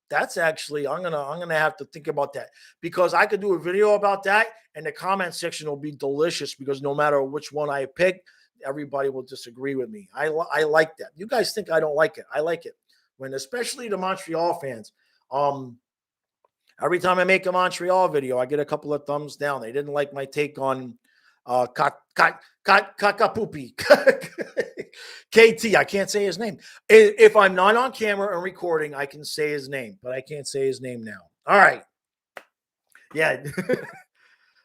That's actually I'm gonna have to think about that because I could do a video about that and the comment section will be delicious because no matter which one I pick, everybody will disagree with me. I like that. You guys think I don't like it? I like it when, especially the Montreal fans. Every time I make a Montreal video, I get a couple of thumbs down. They didn't like my take on Kakapupi. KT, I can't say his name. If I'm not on camera and recording, I can say his name, but I can't say his name now. All right. Yeah.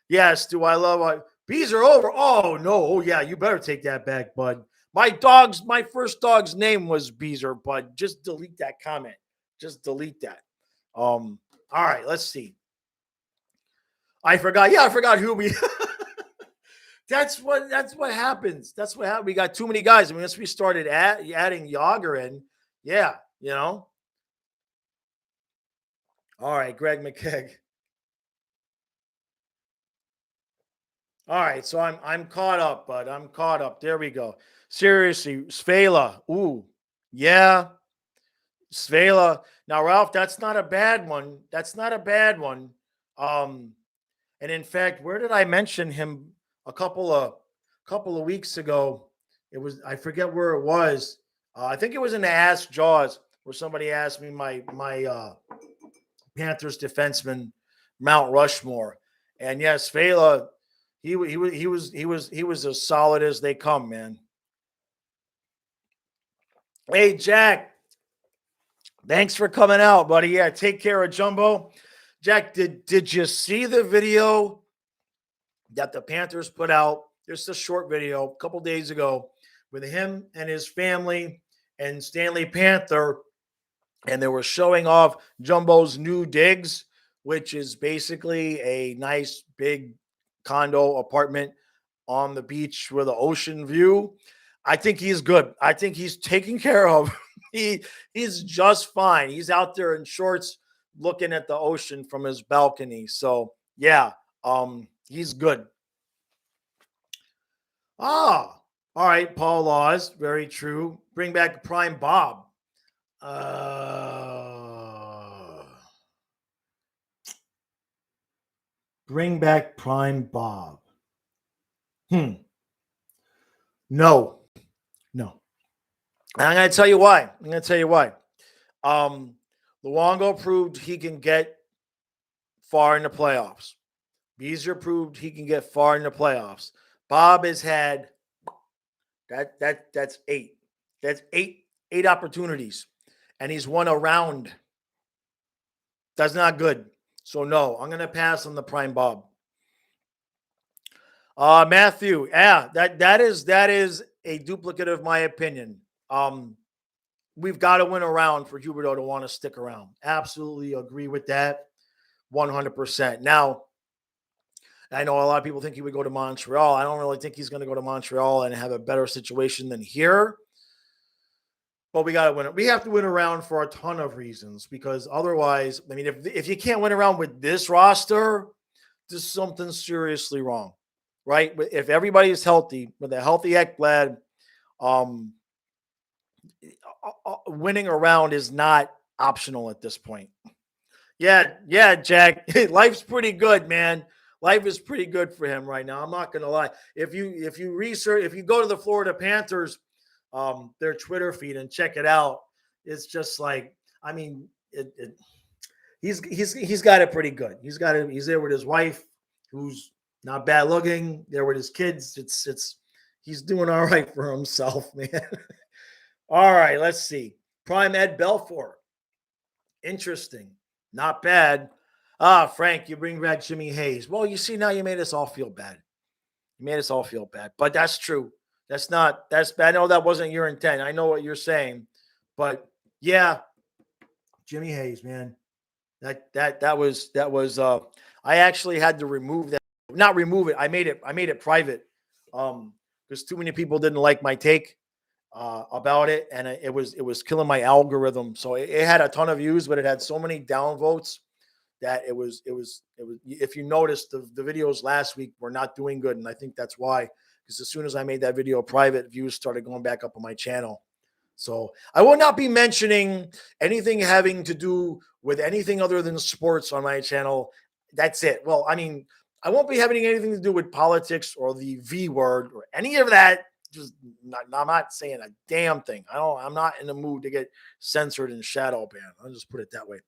Yes, do I love bees are over? Oh, no. Oh, yeah, you better take that back, bud. My first dog's name was Beezer, bud. Just delete that comment. Just delete that. All right, let's see. I forgot. Yeah, I forgot who we That's what happens. That's what happened. We got too many guys. I mean, once we started adding Yager in, yeah, you know. All right, Greg McKegg. All right, so I'm caught up, bud. I'm caught up. There we go. Seriously, Svela. Ooh, yeah, Svela. Now, Ralph, that's not a bad one. That's not a bad one. And in fact, where did I mention him a couple of weeks ago? It was, I forget where it was. I think it was in the Ask Jaws where somebody asked me my Panthers defenseman Mount Rushmore, and yes, Vela, he was as solid as they come, man. Hey, Jack, thanks for coming out, buddy. Yeah, take care of Jumbo. Jack, did you see the video that the Panthers put out? Just a short video a couple days ago with him and his family and Stanley Panther, and they were showing off Jumbo's new digs, which is basically a nice big condo apartment on the beach with an ocean view. I think he's good. I think he's taken care of. He's just fine. He's out there in shorts looking at the ocean from his balcony. So yeah, he's good. Ah, all right, Paul Laws, very true. Bring back Prime Bob. Bring back Prime Bob. No. And I'm going to tell you why. Luongo proved he can get far in the playoffs. Beezer proved he can get far in the playoffs. Bob has had that's 8. That's 8 opportunities, and he's won a round. That's not good. So no, I'm going to pass on the Prime Bob. Matthew, yeah, that is a duplicate of my opinion. We've got to win a round for Huberdeau to want to stick around. Absolutely agree with that, 100%. Now, I know a lot of people think he would go to Montreal. I don't really think he's going to go to Montreal and have a better situation than here. But we got to win it. We have to win a round for a ton of reasons, because otherwise, I mean, if you can't win a round with this roster, there's something seriously wrong, right? If everybody is healthy, with a healthy Ekblad, winning a round is not optional at this point. Yeah, Jack. Life's pretty good, man. Life is pretty good for him right now. I'm not gonna lie. If you go to the Florida Panthers, their Twitter feed and check it out, it's just like, I mean, he's got it pretty good. He's there with his wife, who's not bad looking. There with his kids. He's doing all right for himself, man. All right, let's see. Prime Ed Belfour. Interesting. Not bad. Frank, you bring back Jimmy Hayes. Well, you see, now you made us all feel bad. But that's true. That's bad. I know that wasn't your intent. I know what you're saying. But yeah, Jimmy Hayes, man. That was I actually had to remove that. Not remove it. I made it private. Because too many people didn't like my take about it, and it was killing my algorithm. So it had a ton of views, but it had so many downvotes that it was. If you noticed, the videos last week were not doing good, and I think that's why. Because as soon as I made that video private, views started going back up on my channel. So I will not be mentioning anything having to do with anything other than sports on my channel. That's it. Well, I mean, I won't be having anything to do with politics or the V word or any of that. I'm not saying a damn thing. I'm not in the mood to get censored and shadow banned. I'll just put it that way.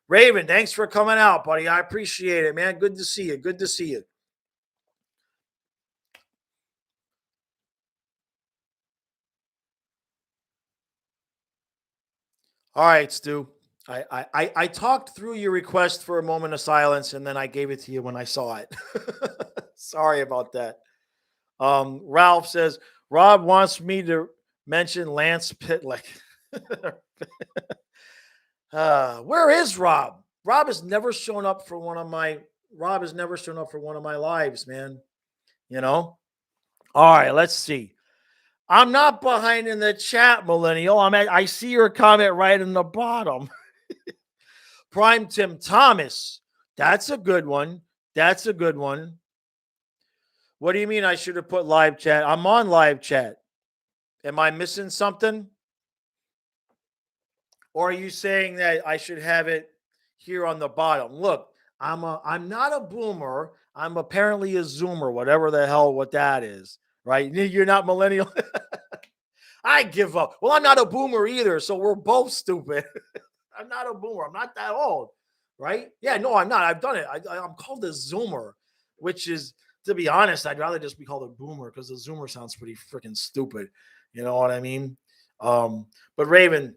Raven, thanks for coming out, buddy. I appreciate it, man. Good to see you. All right, Stu. I talked through your request for a moment of silence, and then I gave it to you when I saw it. Sorry about that. Ralph says, Rob wants me to mention Lance Pitlick. Where is Rob? Rob has never shown up for one of my lives, man. You know? All right, let's see. I'm not behind in the chat, Millennial. I see your comment right in the bottom. Prime Tim Thomas. That's a good one. What do you mean I should have put live chat? I'm on live chat. Am I missing something? Or are you saying that I should have it here on the bottom? Look, I'm not a boomer. I'm apparently a zoomer, whatever the hell what that is, right? You're not millennial. I give up. Well, I'm not a boomer either, so we're both stupid. I'm not a boomer. I'm not that old, right? Yeah, no, I'm not. I've done it. I'm called a zoomer, which is, to be honest, I'd rather just be called a boomer because the zoomer sounds pretty freaking stupid. You know what I mean? But Raven,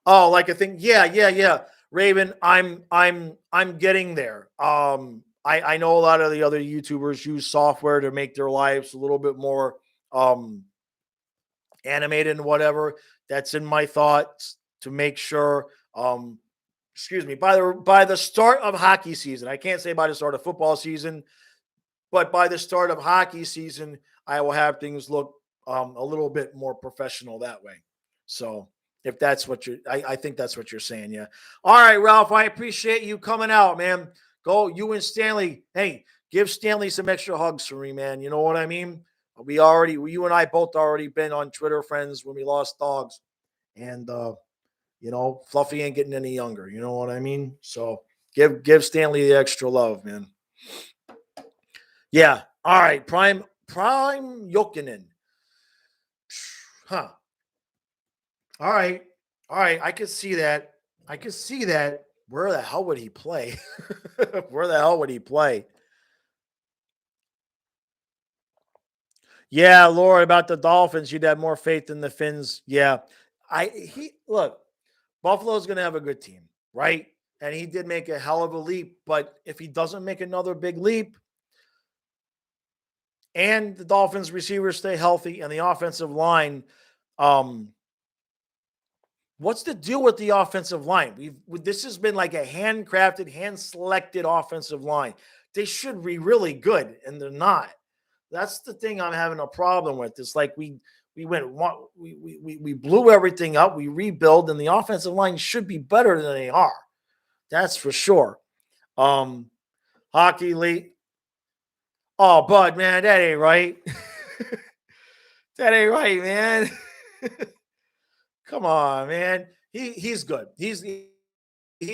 oh, like a thing. Yeah. Raven, I'm getting there. I know a lot of the other YouTubers use software to make their lives a little bit more animated and whatever. That's in my thoughts to make sure. Excuse me. By the start of hockey season, I can't say by the start of football season, but by the start of hockey season, I will have things look a little bit more professional that way. So if that's what I think that's what you're saying. Yeah. All right, Ralph, I appreciate you coming out, man. Go, you and Stanley. Hey, give Stanley some extra hugs for me, man. You know what I mean? You and I both already been on Twitter friends when we lost dogs. And, Fluffy ain't getting any younger. You know what I mean? So give Stanley the extra love, man. Yeah. All right. Prime Jokinen. Huh. All right. All right. I could see that. Where the hell would he play? Where the hell would he play? Yeah, Laura, about the Dolphins, you'd have more faith in the Finns. Yeah. Look, Buffalo's gonna have a good team, right? And he did make a hell of a leap, but if he doesn't make another big leap, and the Dolphins receivers stay healthy and the offensive line, what's the deal with the offensive line? This has been like a handcrafted, hand-selected offensive line. They should be really good, and they're not. That's the thing I'm having a problem with. It's like we blew everything up, we rebuild, and the offensive line should be better than they are. That's for sure. Hockey league. Oh, Bud, man, that ain't right. That ain't right, man. Come on, man. He's good. He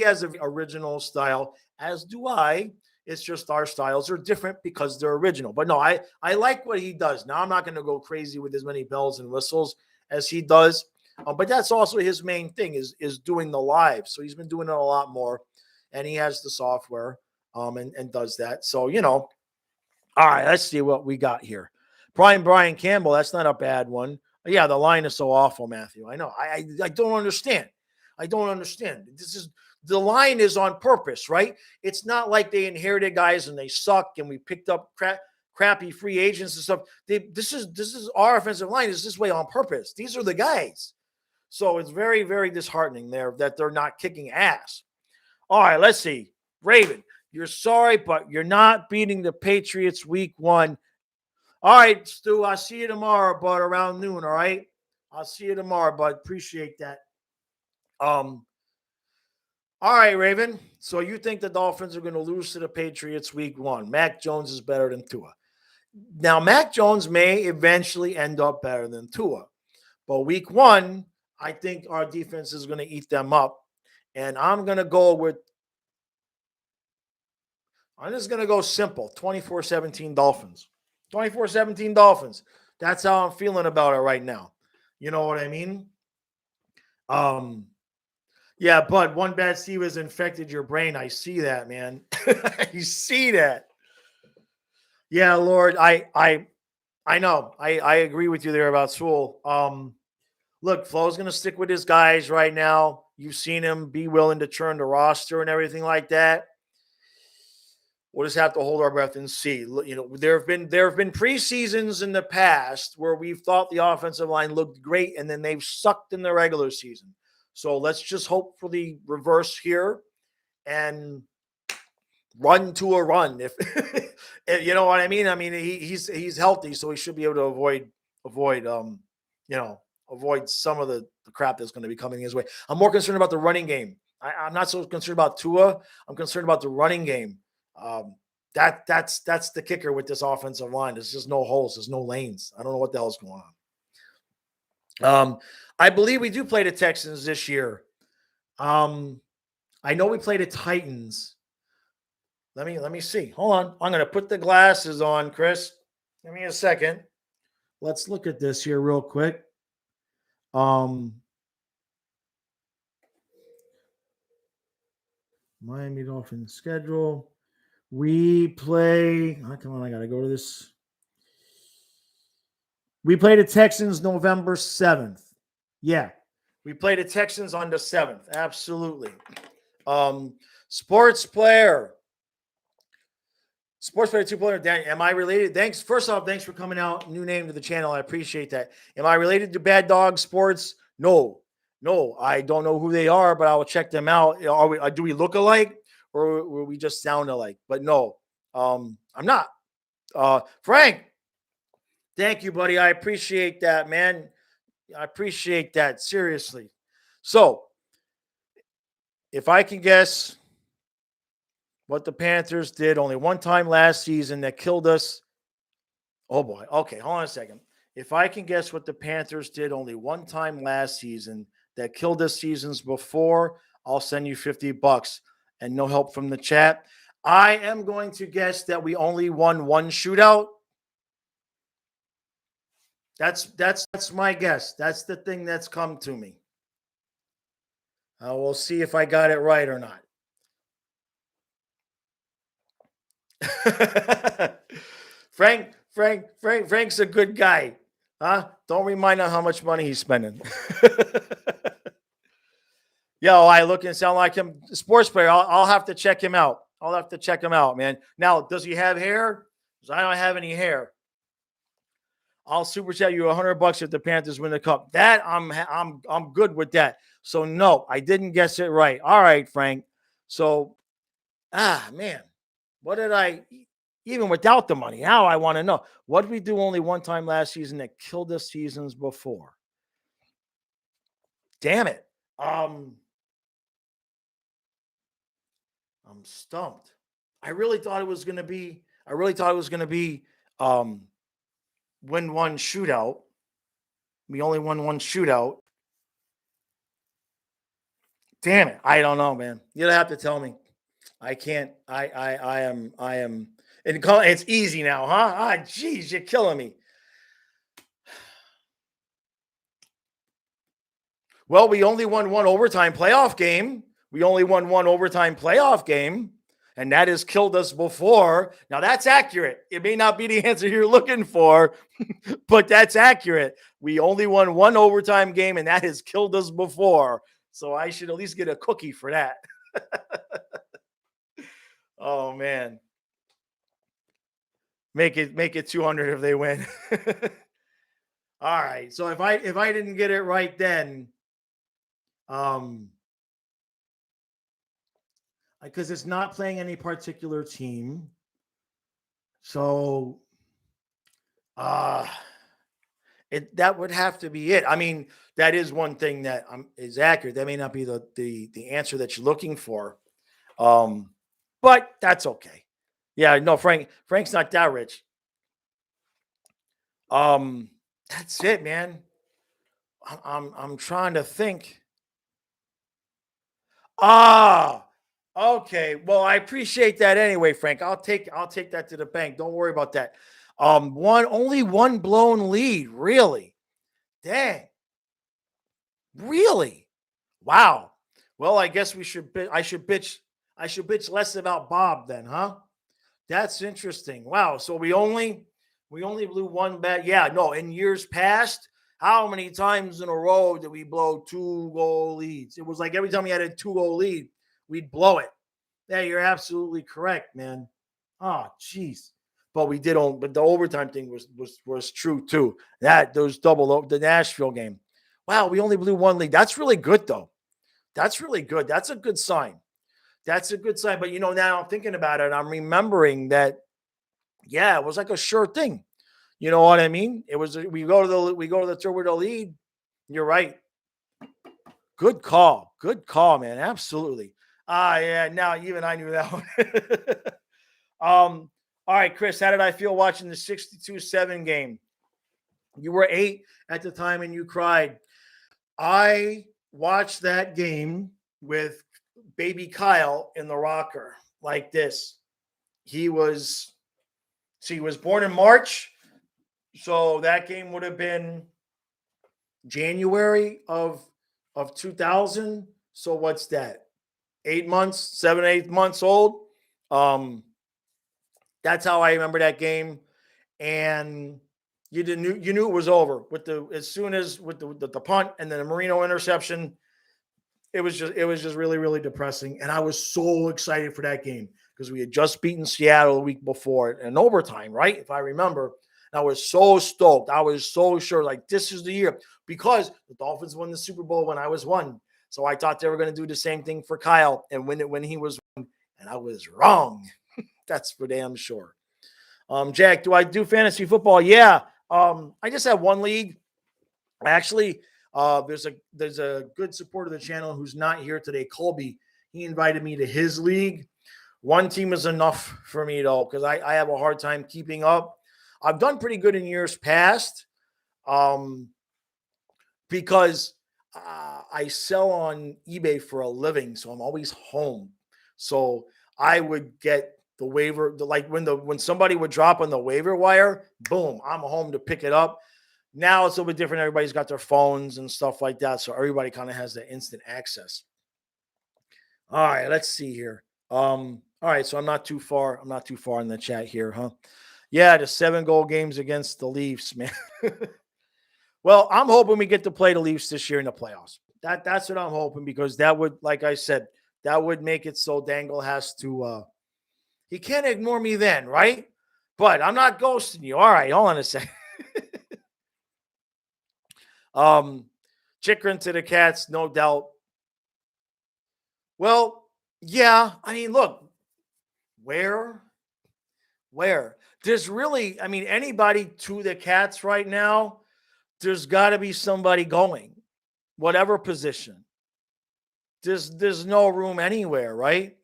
has an original style, as do I. It's just our styles are different because they're original. But no, I like what he does. Now I'm not going to go crazy with as many bells and whistles as he does. But that's also his main thing is doing the live. So he's been doing it a lot more, and he has the software and does that. So all right, let's see what we got here. Brian Campbell, that's not a bad one. Yeah, the line is so awful, Matthew. I know. I don't understand. I don't understand. The line is on purpose, right? It's not like they inherited guys and they suck and we picked up crappy free agents and stuff. This is our offensive line is this way on purpose. These are the guys. So it's very, very disheartening there that they're not kicking ass. All right, let's see. Raven, you're sorry, but you're not beating the Patriots week 1. All right, Stu, I'll see you tomorrow, bud, around noon, all right? I'll see you tomorrow, bud. Appreciate that. All right, Raven. So you think the Dolphins are going to lose to the Patriots week 1. Mac Jones is better than Tua. Now, Mac Jones may eventually end up better than Tua. But week 1, I think our defense is going to eat them up. And I'm just going to go simple, 24-17 Dolphins. 24-17 Dolphins. That's how I'm feeling about it right now. You know what I mean? Yeah, but one bad Steve has infected your brain. I see that, man. You see that. Yeah, Lord, I know. I agree with you there about Sewell. Look, Flo's going to stick with his guys right now. You've seen him be willing to turn the roster and everything like that. We'll just have to hold our breath and see. There have been preseasons in the past where we've thought the offensive line looked great, and then they've sucked in the regular season. So let's just hope for the reverse here and run to a run. If you know what I mean. I mean he's healthy, so he should be able to avoid some of the crap that's going to be coming his way. I'm more concerned about the running game. I'm not so concerned about Tua. I'm concerned about the running game. That's the kicker with this offensive line. There's just no holes. There's no lanes. I don't know what the hell's going on. I believe we do play the Texans this year. I know we play the Titans. Let me see. Hold on. I'm going to put the glasses on, Chris. Give me a second. Let's look at this here real quick. Miami Dolphins schedule. We play. Oh, come on, I got to go to this. We play the Texans November 7th. Yeah. We play the Texans on the 7th. Absolutely. Sports player 2.0. Dan, am I related? Thanks. First off, thanks for coming out. New name to the channel. I appreciate that. Am I related to Bad Dog Sports? No, I don't know who they are, but I will check them out. Do we look alike or we just sound alike? But no, I'm not. Frank, thank you, buddy. I appreciate that, man. I appreciate that. Seriously. So, if I can guess what the Panthers did only one time last season that killed us. Oh boy. Okay, hold on a second. If I can guess what the Panthers did only one time last season that killed us seasons before, I'll send you $50 and no help from the chat. I am going to guess that we only won one shootout. That's my guess. That's the thing that's come to me. We'll see if I got it right or not. Frank's a good guy. Huh? Don't remind him how much money he's spending. Yo, I look and sound like him. Sports player. I'll have to check him out. I'll have to check him out, man. Now, does he have hair? Because I don't have any hair. I'll super chat you $100 if the Panthers win the cup. That I'm good with that. So no, I didn't guess it right. All right, Frank. So, man, what did I? Even without the money, now I want to know. What did we do only one time last season that killed us seasons before? Damn it. I'm stumped. I really thought it was going to be win one shootout. We only won one shootout. Damn it. I don't know, man. You'll have to tell me. I can't. I am. It's easy now, huh? Geez, you're killing me. Well, we only won one overtime playoff game. And that has killed us before. Now, that's accurate. It may not be the answer you're looking for, but that's accurate. We only won one overtime game, and that has killed us before. So I should at least get a cookie for that. Oh, man. Make it 200 if they win. All right. So if I didn't get it right then, because it's not playing any particular team. So that would have to be it. I mean, that is one thing that is accurate. That may not be the answer that you're looking for. But that's okay. Yeah, no, Frank's not that rich. That's it, man. I'm trying to think. Okay. Well, I appreciate that anyway, Frank. I'll take that to the bank. Don't worry about that. Only one blown lead, really? Dang. Really? Wow. Well, I guess I should bitch less about Bob then, huh? That's interesting. Wow. So we only blew one bet. Yeah, no, in years past, how many times in a row did we blow 2-goal leads? It was like every time we had a 2-goal lead, we'd blow it. Yeah, you're absolutely correct, man. Oh, jeez. But we did but the overtime thing was true too. The Nashville game. Wow, we only blew one lead. That's really good, though. That's really good. That's a good sign. That's a good sign. But now I'm thinking about it. I'm remembering that. Yeah, it was like a sure thing. You know what I mean? It was. We go to the third with a lead. You're right. Good call, man. Absolutely. Yeah. Now even I knew that one. All right, Chris. How did I feel watching the 62-7 game? You were 8 at the time, and you cried. I watched that game with baby Kyle in the rocker like this. He was born in March, so that game would have been January of 2000. So what's that? 8 months, 7, 8 months old. That's how I remember that game. And you knew it was over with the punt and then the Marino interception. it was just really, really depressing. And I was so excited for that game because we had just beaten Seattle the week before in overtime, right? If I remember. And I was so stoked. I was so sure, like, this is the year because the Dolphins won the Super Bowl when I was one. So I thought they were going to do the same thing for Kyle and win it when he was one. And I was wrong. That's for damn sure. Jack, do I do fantasy football? Yeah. I just have one league. Actually, there's a good supporter of the channel who's not here today, Colby. He invited me to his league. One team is enough for me though, because I have a hard time keeping up. I've done pretty good in years past, because I sell on eBay for a living, so I'm always home. So I would get the waiver, like when somebody would drop on the waiver wire, boom, I'm home to pick it up. Now it's a little bit different. Everybody's got their phones and stuff like that. So everybody kind of has that instant access. All right, let's see here. All right, so I'm not too far. I'm not too far in the chat here, huh? Yeah, the 7-goal games against the Leafs, man. Well, I'm hoping we get to play the Leafs this year in the playoffs. That's what I'm hoping, because that would, like I said, that would make it so Dangle has to he can't ignore me then, right? But I'm not ghosting you. All right, hold on a second. Chikrin to the Cats, no doubt. Well, yeah, I mean, look, where? There's really, I mean, anybody to the Cats right now, there's got to be somebody going, whatever position. There's no room anywhere, right?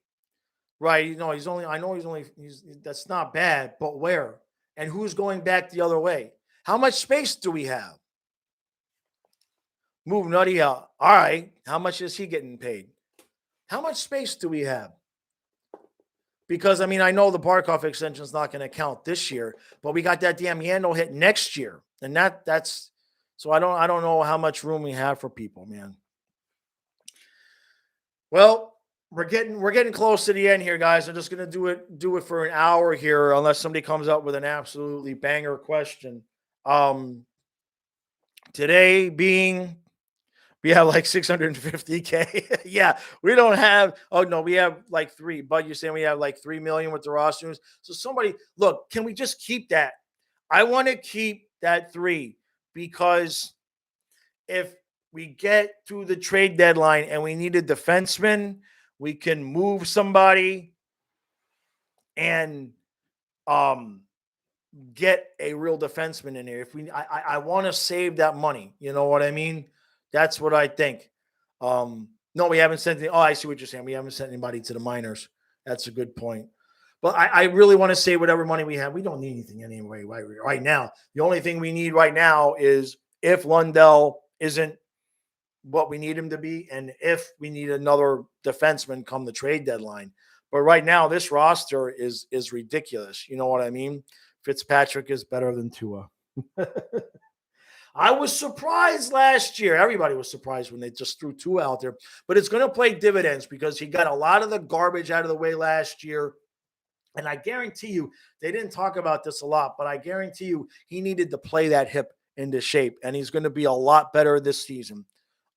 Right. You know, that's not bad, but where? And who's going back the other way? How much space do we have? Move Nutty out. All right. How much is he getting paid? How much space do we have? Because, I mean, I know the Barkov extension is not going to count this year, but we got that damn Yandel hit next year. And that's so I don't know how much room we have for people, man. Well, we're getting close to the end here, guys. I'm just gonna do it for an hour here, unless somebody comes up with an absolutely banger question. Today being we have like 650K. Yeah, we don't have. Oh no, we have like 3. But you're saying we have like 3 million with the rosters. So somebody, look, can we just keep that? I want to keep that 3, because if we get to the trade deadline and we need a defenseman, we can move somebody and get a real defenseman in here. If we, I want to save that money. You know what I mean? That's what I think. No, we haven't sent. Oh, I see what you're saying. We haven't sent anybody to the minors. That's a good point. But I really want to save whatever money we have. We don't need anything anyway right now. The only thing we need right now is if Lundell isn't what we need him to be, and if we need another defenseman come the trade deadline. But right now, this roster is ridiculous. You know what I mean? Fitzpatrick is better than Tua. I was surprised last year. Everybody was surprised when they just threw Tua out there. But it's going to play dividends because he got a lot of the garbage out of the way last year. And I guarantee you, they didn't talk about this a lot, but I guarantee you he needed to play that hip into shape. And he's going to be a lot better this season.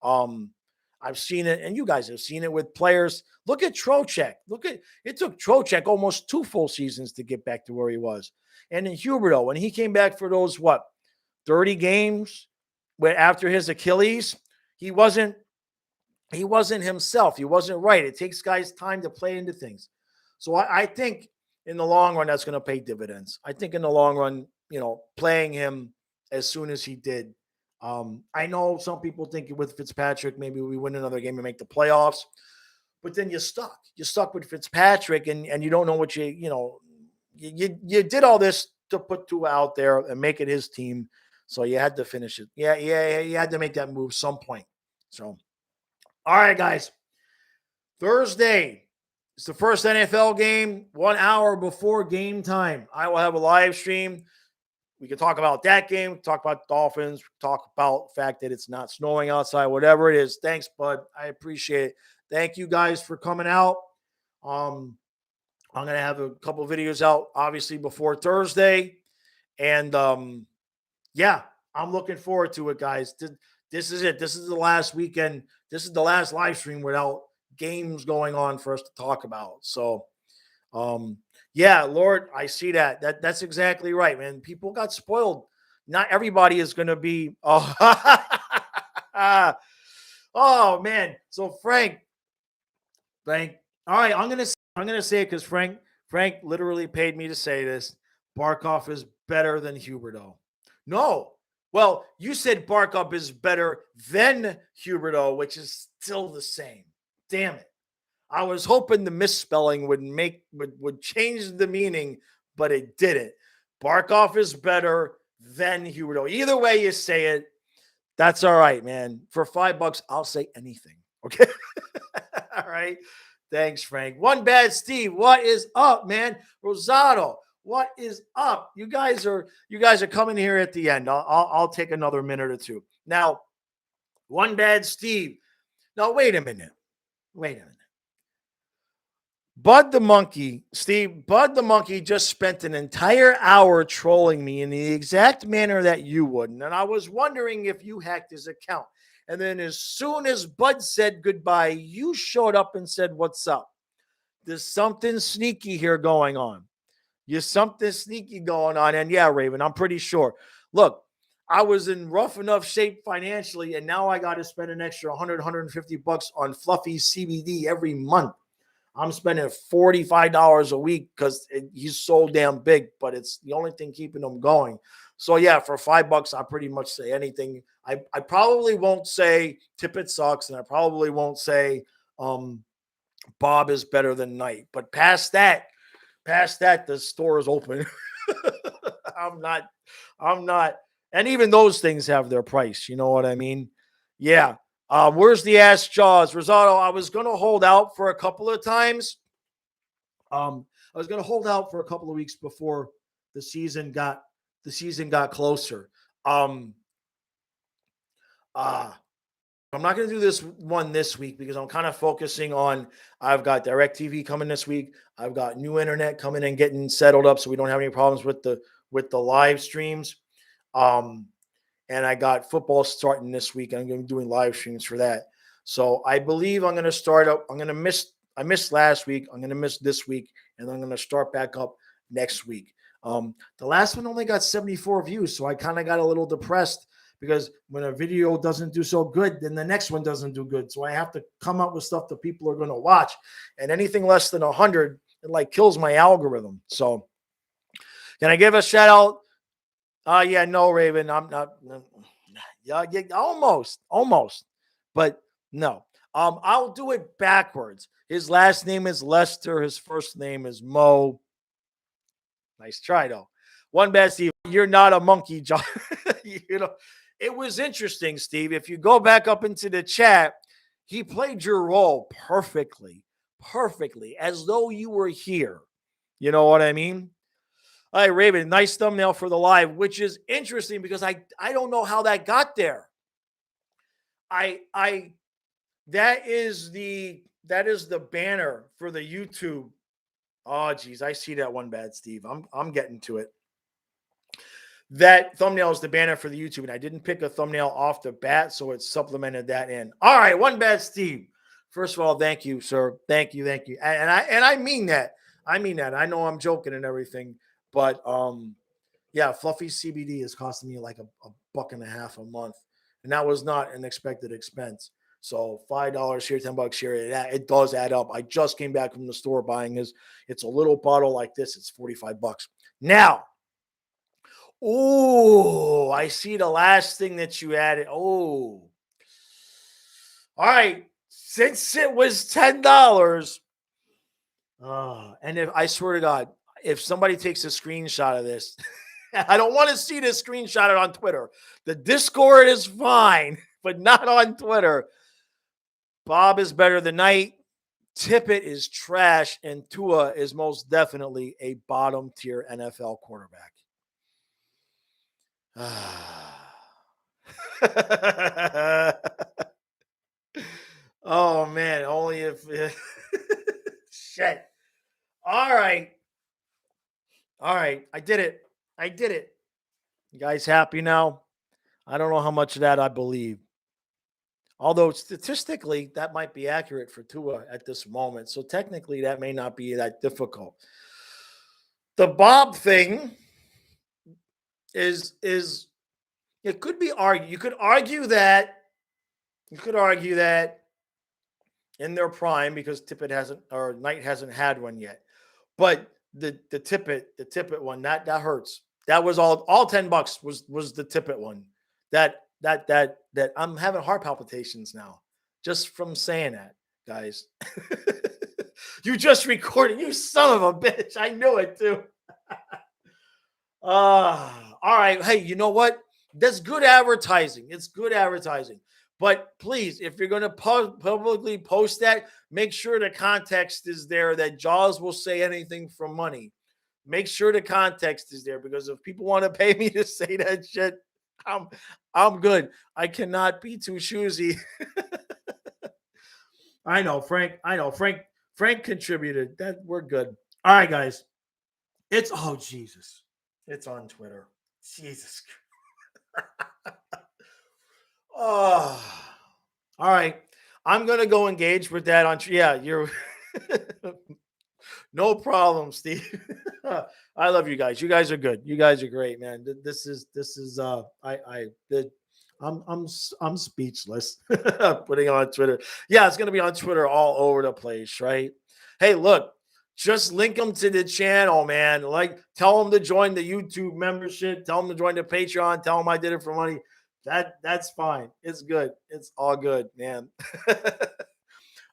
I've seen it, and you guys have seen it with players. Look at Trocheck. It took Trocheck almost 2 full seasons to get back to where he was. And in Huberdeau, when he came back for those 30 games after his Achilles, he wasn't himself. He wasn't right. It takes guys time to play into things. So I think in the long run, that's going to pay dividends. I think in the long run, playing him as soon as he did. I know some people think with Fitzpatrick, maybe we win another game and make the playoffs, but then you're stuck. You're stuck with Fitzpatrick, and you don't know what you did all this to put Tua out there and make it his team. So you had to finish it. Yeah. You had to make that move some point. So, all right, guys. Thursday. It's the first NFL game 1 hour before game time. I will have a live stream. We can talk about that game, talk about Dolphins, talk about the fact that it's not snowing outside, whatever it is. Thanks, bud. I appreciate it. Thank you guys for coming out. I'm going to have a couple of videos out, obviously, before Thursday. And, yeah, I'm looking forward to it, guys. this is it. This is the last weekend. This is the last live stream without games going on for us to talk about. So, yeah, Lord, I see that. That's exactly right, man. People got spoiled. Not everybody is going to be. Oh, oh man. So Frank. All right, I'm gonna say it because Frank literally paid me to say this. Barkov is better than Huberto. No. Well, you said Barkov is better than Huberto, which is still the same. Damn it. I was hoping the misspelling would change the meaning, but it didn't. Barkov is better than Huberto. Either way you say it, that's all right, man. For $5, I'll say anything. Okay. All right. Thanks, Frank. One bad Steve. What is up, man? Rosado. What is up? You guys are coming here at the end. I'll take another minute or two. Now, one bad Steve. Now, wait a minute. Wait a minute. Bud the monkey just spent an entire hour trolling me in the exact manner that you would. And I was wondering if you hacked his account. And then as soon as Bud said goodbye, you showed up and said, "What's up?" There's something sneaky here going on. There's something sneaky going on. And yeah, Raven, I'm pretty sure. Look, I was in rough enough shape financially, and now I got to spend an extra 100, $150 on fluffy CBD every month. I'm spending $45 a week because he's so damn big, but it's the only thing keeping him going. So yeah, for $5, I pretty much say anything. I probably won't say Tippett sucks, and I probably won't say Bob is better than Knight. But past that, the store is open. I'm not, and even those things have their price. You know what I mean? Yeah. Where's the ass Jaws? Rosado, I was going to hold out for a couple of times. I was going to hold out for a couple of weeks before the season got closer. I'm not going to do this one this week because I'm kind of focusing on I've got DirecTV coming this week. I've got new internet coming and getting settled up so we don't have any problems with the live streams. And I got football starting this week. I'm going to be doing live streams for that. So I believe I'm going to start up. I missed last week. I'm going to miss this week, and I'm going to start back up next week. The last one only got 74 views, so I kind of got a little depressed because when a video doesn't do so good, then the next one doesn't do good. So I have to come up with stuff that people are going to watch, and anything less than 100, it like kills my algorithm. So can I give a shout out? Yeah, no, Raven, I'm not. Yeah, almost, but no. I'll do it backwards. His last name is Lester. His first name is Mo. Nice try, though. One bad Steve. You're not a monkey, John. It was interesting, Steve. If you go back up into the chat, he played your role perfectly, as though you were here. You know what I mean? All right, Raven, nice thumbnail for the live, which is interesting because I don't know how that got there. That is the banner for the YouTube. Oh, geez, I see that one bad, Steve. I'm getting to it. That thumbnail is the banner for the YouTube, and I didn't pick a thumbnail off the bat, so it supplemented that in. All right, one bad, Steve. First of all, thank you, sir. Thank you. And I mean that. I know I'm joking and everything. But yeah, fluffy CBD is costing me like a $1.50 a month, and that was not an expected expense. So $5 here, $10 here, it does add up. I just came back from the store buying this. It's a little bottle like this. It's $45. Now, oh, I see the last thing that you added. Oh, all right. Since it was $10. And if I swear to God, if somebody takes a screenshot of this, I don't want to see this screenshot on Twitter. The Discord is fine, but not on Twitter. Bob is better than Knight. Tippett is trash, and Tua is most definitely a bottom tier NFL quarterback. Oh man, only if shit. All right. I did it. You guys happy now? I don't know how much of that I believe. Although statistically, that might be accurate for Tua at this moment. So technically, that may not be that difficult. The Bob thing is it could be argued. You could argue that in their prime because Tippett hasn't or Knight hasn't had one yet. But the Tippett one that hurts. That was all $10 was the Tippett one. That I'm having heart palpitations now just from saying that, guys. You just recorded, you son of a bitch. I knew it too. All right. Hey, you know what? That's good advertising. It's good advertising. But please, if you're going to publicly post that, make sure the context is there that Jaws will say anything for money. Make sure the context is there because if people want to pay me to say that shit, I'm good. I cannot be too choosy. I know, Frank. Frank contributed. That we're good. All right, guys. It's Jesus. It's on Twitter. Jesus. Oh, all right. I'm gonna go engage with that on. Yeah, you're. No problem, Steve. I love you guys. You guys are good. You guys are great, man. This is. I'm speechless. Putting on Twitter. Yeah, it's gonna be on Twitter all over the place, right? Hey, look. Just link them to the channel, man. Like, tell them to join the YouTube membership. Tell them to join the Patreon. Tell them I did it for money. That's fine. It's good. It's all good, man.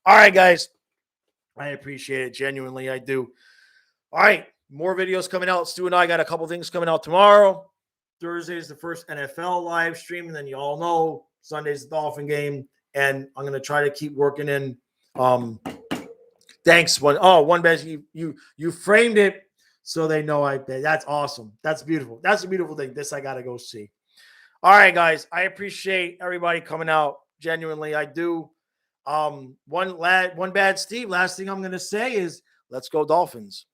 All right, guys. I appreciate it. Genuinely, I do. All right. More videos coming out. Stu and I got a couple things coming out tomorrow. Thursday is the first NFL live stream. And then you all know Sunday's the Dolphin game. And I'm going to try to keep working in. Thanks. One best. You framed it so they know that's awesome. That's beautiful. That's a beautiful thing. This I got to go see. All right, guys. I appreciate everybody coming out. Genuinely, I do. One bad Steve. Last thing I'm going to say is let's go Dolphins.